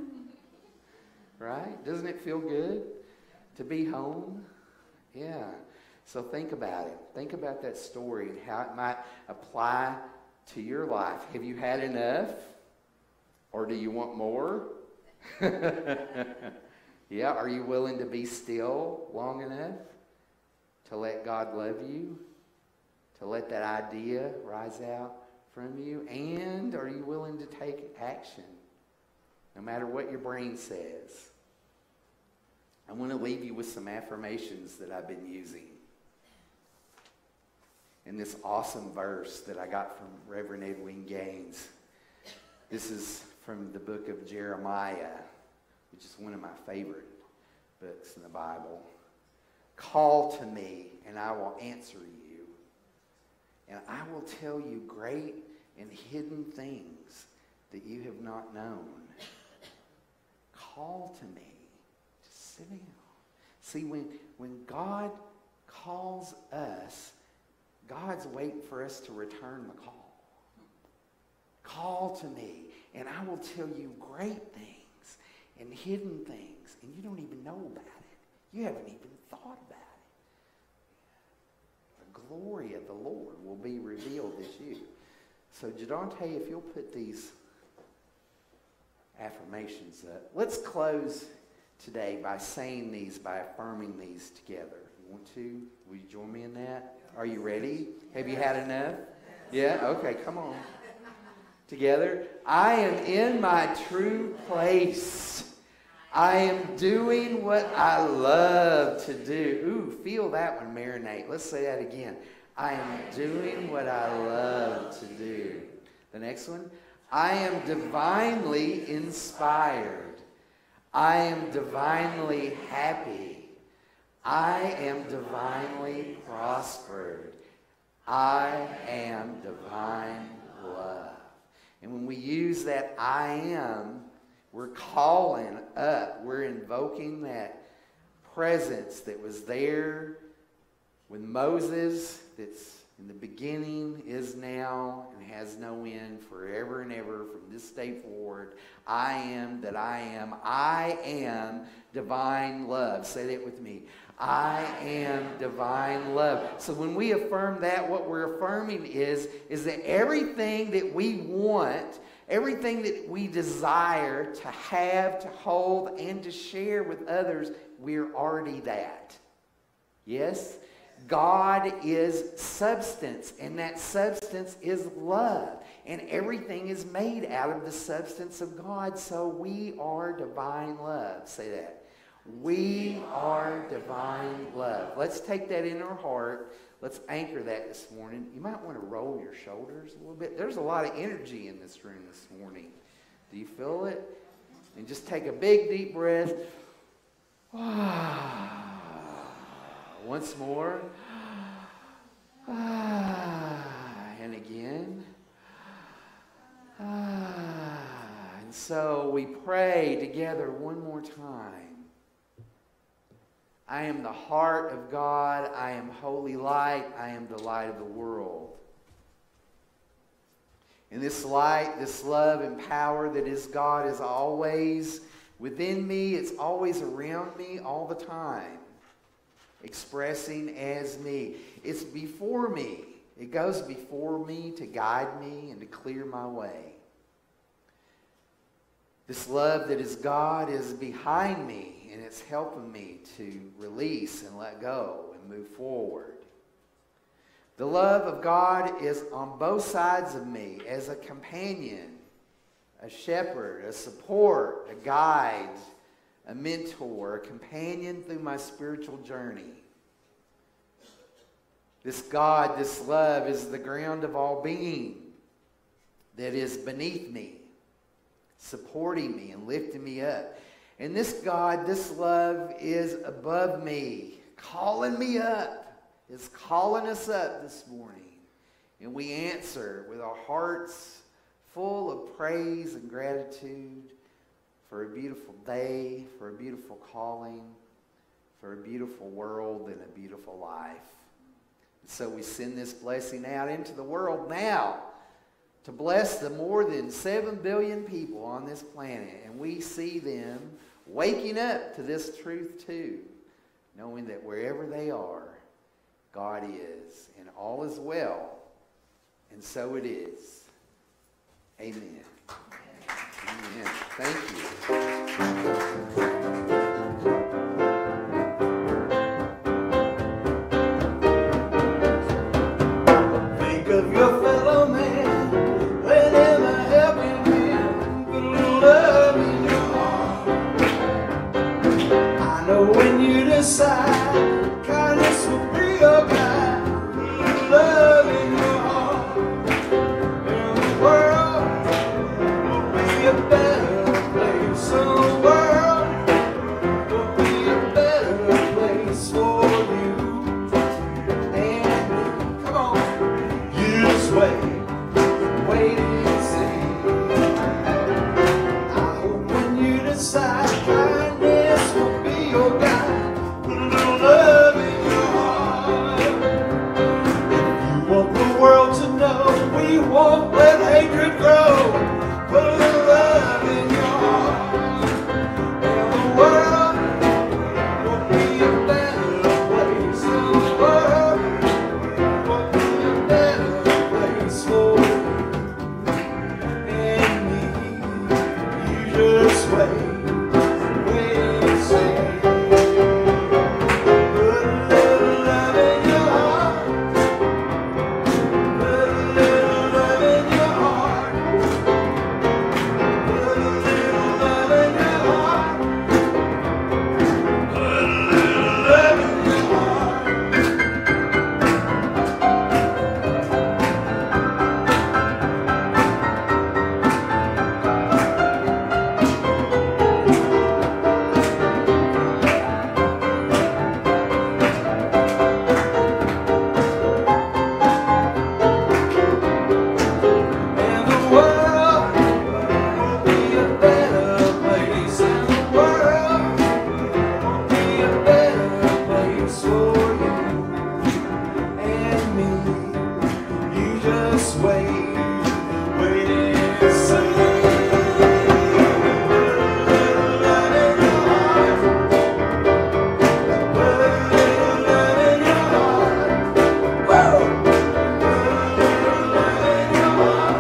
Right? Doesn't it feel good to be home? Yeah. So think about it. Think about that story and how it might apply to your life. Have you had enough? Or do you want more? Yeah. Are you willing to be still long enough to let God love you? To let that idea rise out from you? And are you willing to take action? No matter what your brain says. I want to leave you with some affirmations that I've been using. In this awesome verse that I got from Reverend Edwin Gaines. This is from the book of Jeremiah, which is one of my favorite books in the Bible. Call to me, and I will answer you. And I will tell you great and hidden things that you have not known. Call to me. Just sit down. See, when God calls us, God's waiting for us to return the call. Call to me, and I will tell you great things and hidden things, and you don't even know about it. You haven't even thought about it. The glory of the Lord will be revealed as you. So, Jadante, if you'll put these affirmations up. Let's close today by saying these, by affirming these together. You want to? Will you join me in that? Are you ready? Have you had enough? Yeah? Okay, come on. Together. I am in my true place. I am doing what I love to do. Ooh, feel that one marinate. Let's say that again. I am doing what I love to do. The next one. I am divinely inspired. I am divinely happy. I am divinely prospered. I am divine love. And when we use that I am, we're calling up, we're invoking that presence that was there with Moses, that's in the beginning, is now, and has no end, forever and ever, from this day forward. I am that I am. I am divine love. Say that with me. I am divine love. So when we affirm that, what we're affirming is that everything that we want, everything that we desire to have, to hold, and to share with others, we're already that. Yes? God is substance, and that substance is love. And everything is made out of the substance of God, so we are divine love. Say that. We are divine love. Let's take that in our heart. Let's anchor that this morning. You might want to roll your shoulders a little bit. There's a lot of energy in this room this morning. Do you feel it? And just take a big, deep breath. Once more. And again. And so we pray together one more time. I am the heart of God. I am holy light. I am the light of the world. And this light, this love and power that is God is always within me. It's always around me all the time, expressing as me. It's before me. It goes before me to guide me and to clear my way. This love that is God is behind me, and it's helping me to release and let go and move forward. The love of God is on both sides of me as a companion, a shepherd, a support, a guide, a mentor, a companion through my spiritual journey. This God, this love is the ground of all being that is beneath me, supporting me and lifting me up. And this God, this love is above me, calling me up, is calling us up this morning. And we answer with our hearts full of praise and gratitude for a beautiful day, for a beautiful calling, for a beautiful world and a beautiful life. And so we send this blessing out into the world now to bless the more than 7 billion people on this planet. And we see them waking up to this truth too, knowing that wherever they are, God is, and all is well. And so it is. Amen. Amen. Thank you. Think of your fellow man, let him a helping hand, put a little love in your heart. I know when you decide, kindness will be your guide, put a little love in your heart. And the world will be a better place. The world will be a better place for you. And come on, you just wait and see. I hope when you decide, kindness will be your guide. Put a little love in your heart. If you want the world to know, we won't let hatred grow. Put a little love in your heart. And the world will be a better place. The world will be a better place for you and me. You just wait and see. Put a little love in your heart. Put a little love in your heart. Put a little love in your heart. Put a little love in your heart. And the world will be a better place. And the world will be a better place for you and me. You just wait and see. Put a little love in your heart. Put a little love in your heart. Whoa! Put a little love in your heart.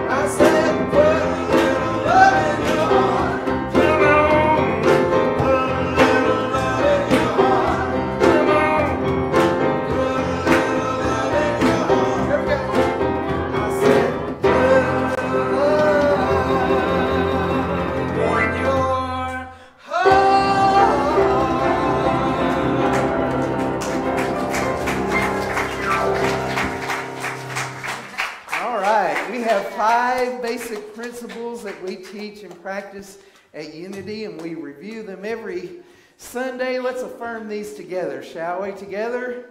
I said, put a little love in your heart. Come on. Put a little love in your heart. Come on. Put a little love in your heart. Here we go. I said, put a little love in your heart. All right, we have 5 basic principles that we teach and practice at Unity, and we review them every Sunday. Let's affirm these together, shall we? Together,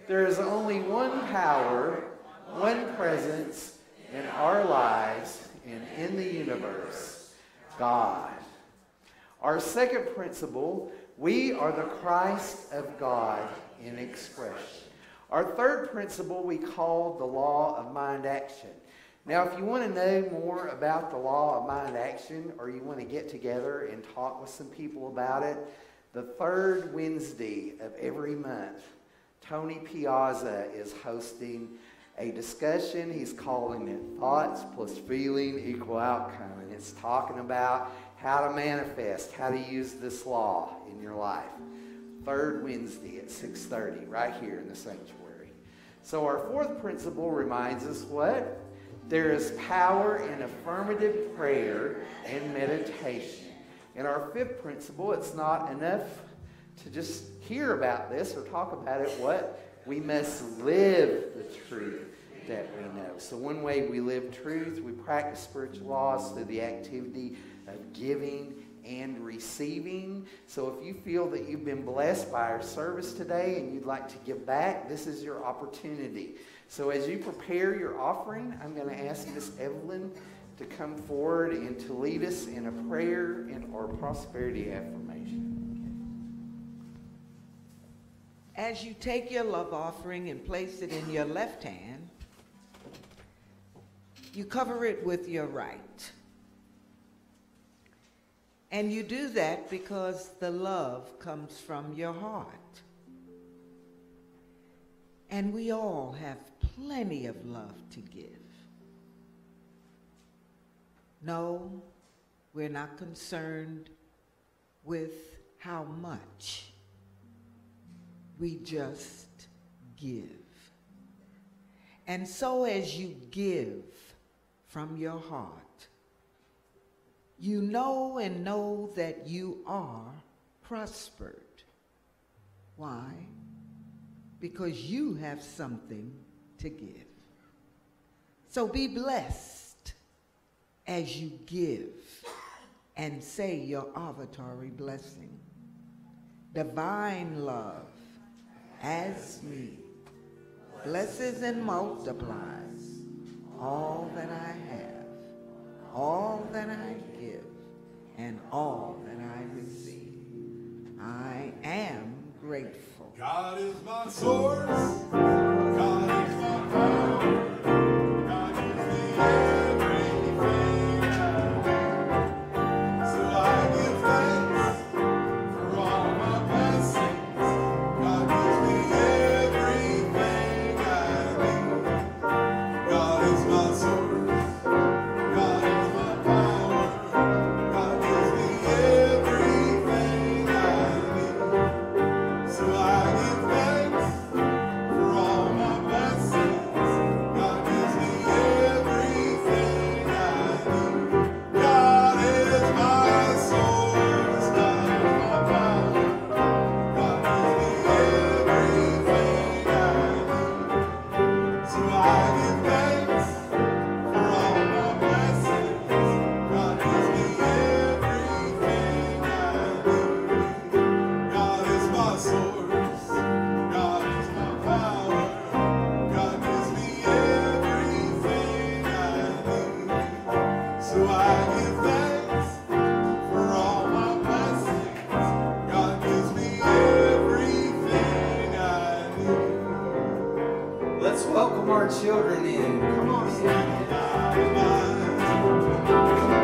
there is only one power, one presence in our lives and in the universe, God. Our second principle, we are the Christ of God in expression. Our third principle we call the law of mind action. Now, if you want to know more about the law of mind action, or you want to get together and talk with some people about it, the third Wednesday of every month, Tony Piazza is hosting a discussion. He's calling it Thoughts Plus Feeling Equal Outcome. And it's talking about how to manifest, how to use this law in your life. Third Wednesday at 6:30, right here in the sanctuary. So our fourth principle reminds us what? There is power in affirmative prayer and meditation. And our fifth principle, it's not enough to just hear about this or talk about it. What? We must live the truth that we know. So one way we live truth, we practice spiritual laws through the activity of giving and receiving. So if you feel that you've been blessed by our service today and you'd like to give back, this is your opportunity. So as you prepare your offering, I'm going to ask Miss Evelyn to come forward and to lead us in a prayer in our prosperity affirmation. As you take your love offering and place it in your left hand, you cover it with your right. And you do that because the love comes from your heart. And we all have plenty of love to give. No, we're not concerned with how much. We just give. And so as you give from your heart, you know and know that you are prospered. Why? Because you have something to give. So be blessed as you give and say your offertory blessing. Divine love as me blesses and multiplies all that I have, all that I give, and all that I receive. I am grateful. God is my source. God is my power. God gives me everything I need. So I give thanks for all my blessings. God gives me everything I need. God is my source. God is my power. God gives me everything I need. So I give thanks for all my blessings. God gives me everything I need. God is my source. God is my power. God gives me everything I need. So I give thanks for all my blessings. God gives me everything I need. God is my source. God is my power. God gives me everything I need. So I give thanks for all my blessings. God gives me everything I need. Let's welcome our children in. Come on in.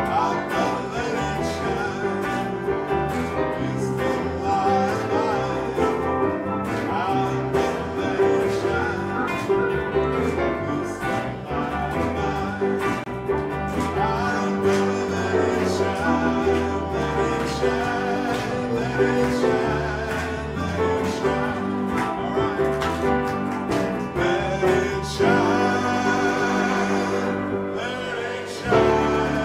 I'm gonna let it shine. It's in my life. I'm gonna let it shine. It's in my life. I'm gonna let it shine. Let it shine. Let it shine. Let it shine. All right. Let it shine. Let it shine.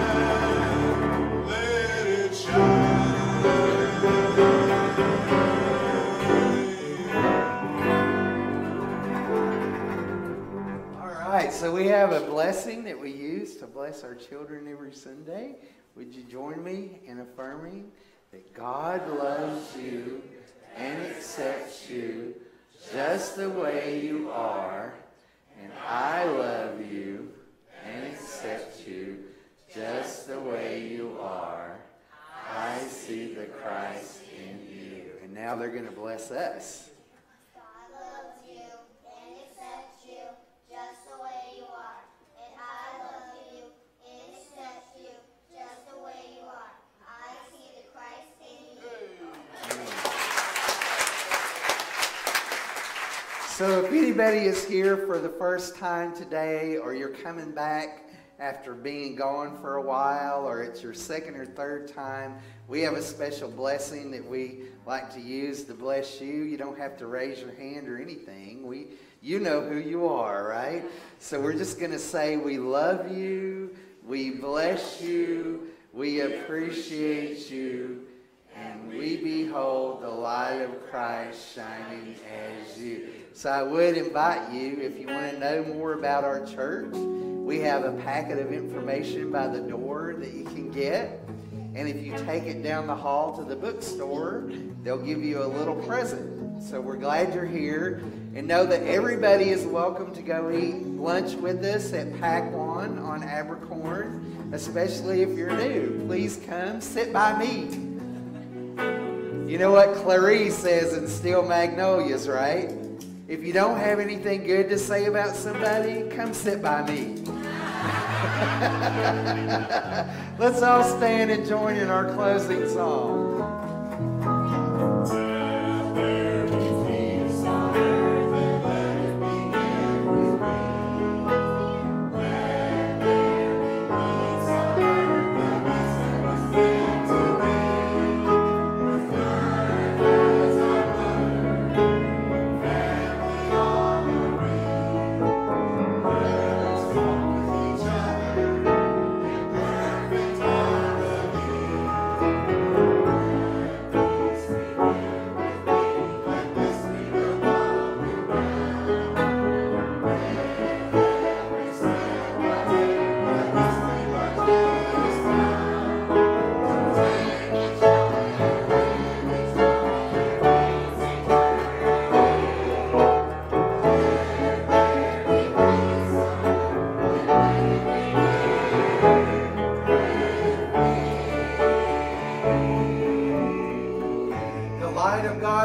Let it shine. All right, so we have a blessing that we use to bless our children every Sunday. Would you join me in affirming that God loves you and accepts you just the way you are, and I love you and accept you just the way you are. I see the Christ in you. And now they're going to bless us. God loves you and accepts you just the way you are. And I love you and accept you just the way you are. I see the Christ in you. So if anybody is here for the first time today, or you're coming back after being gone for a while, or it's your second or third time, we have a special blessing that we like to use to bless you. You don't have to raise your hand or anything. You know who you are, right? So we're just going to say we love you, we bless you, we appreciate you, and we behold the light of Christ shining as you. So I would invite you, if you want to know more about our church, we have a packet of information by the door that you can get. And if you take it down the hall to the bookstore, they'll give you a little present. So we're glad you're here. And know that everybody is welcome to go eat lunch with us at Pack One on Abercorn, especially if you're new. Please come sit by me. You know what Clarice says in Steel Magnolias, right? If you don't have anything good to say about somebody, come sit by me. Let's all stand and join in our closing song.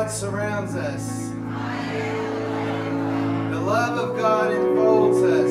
Surrounds us. The love of God enfolds us.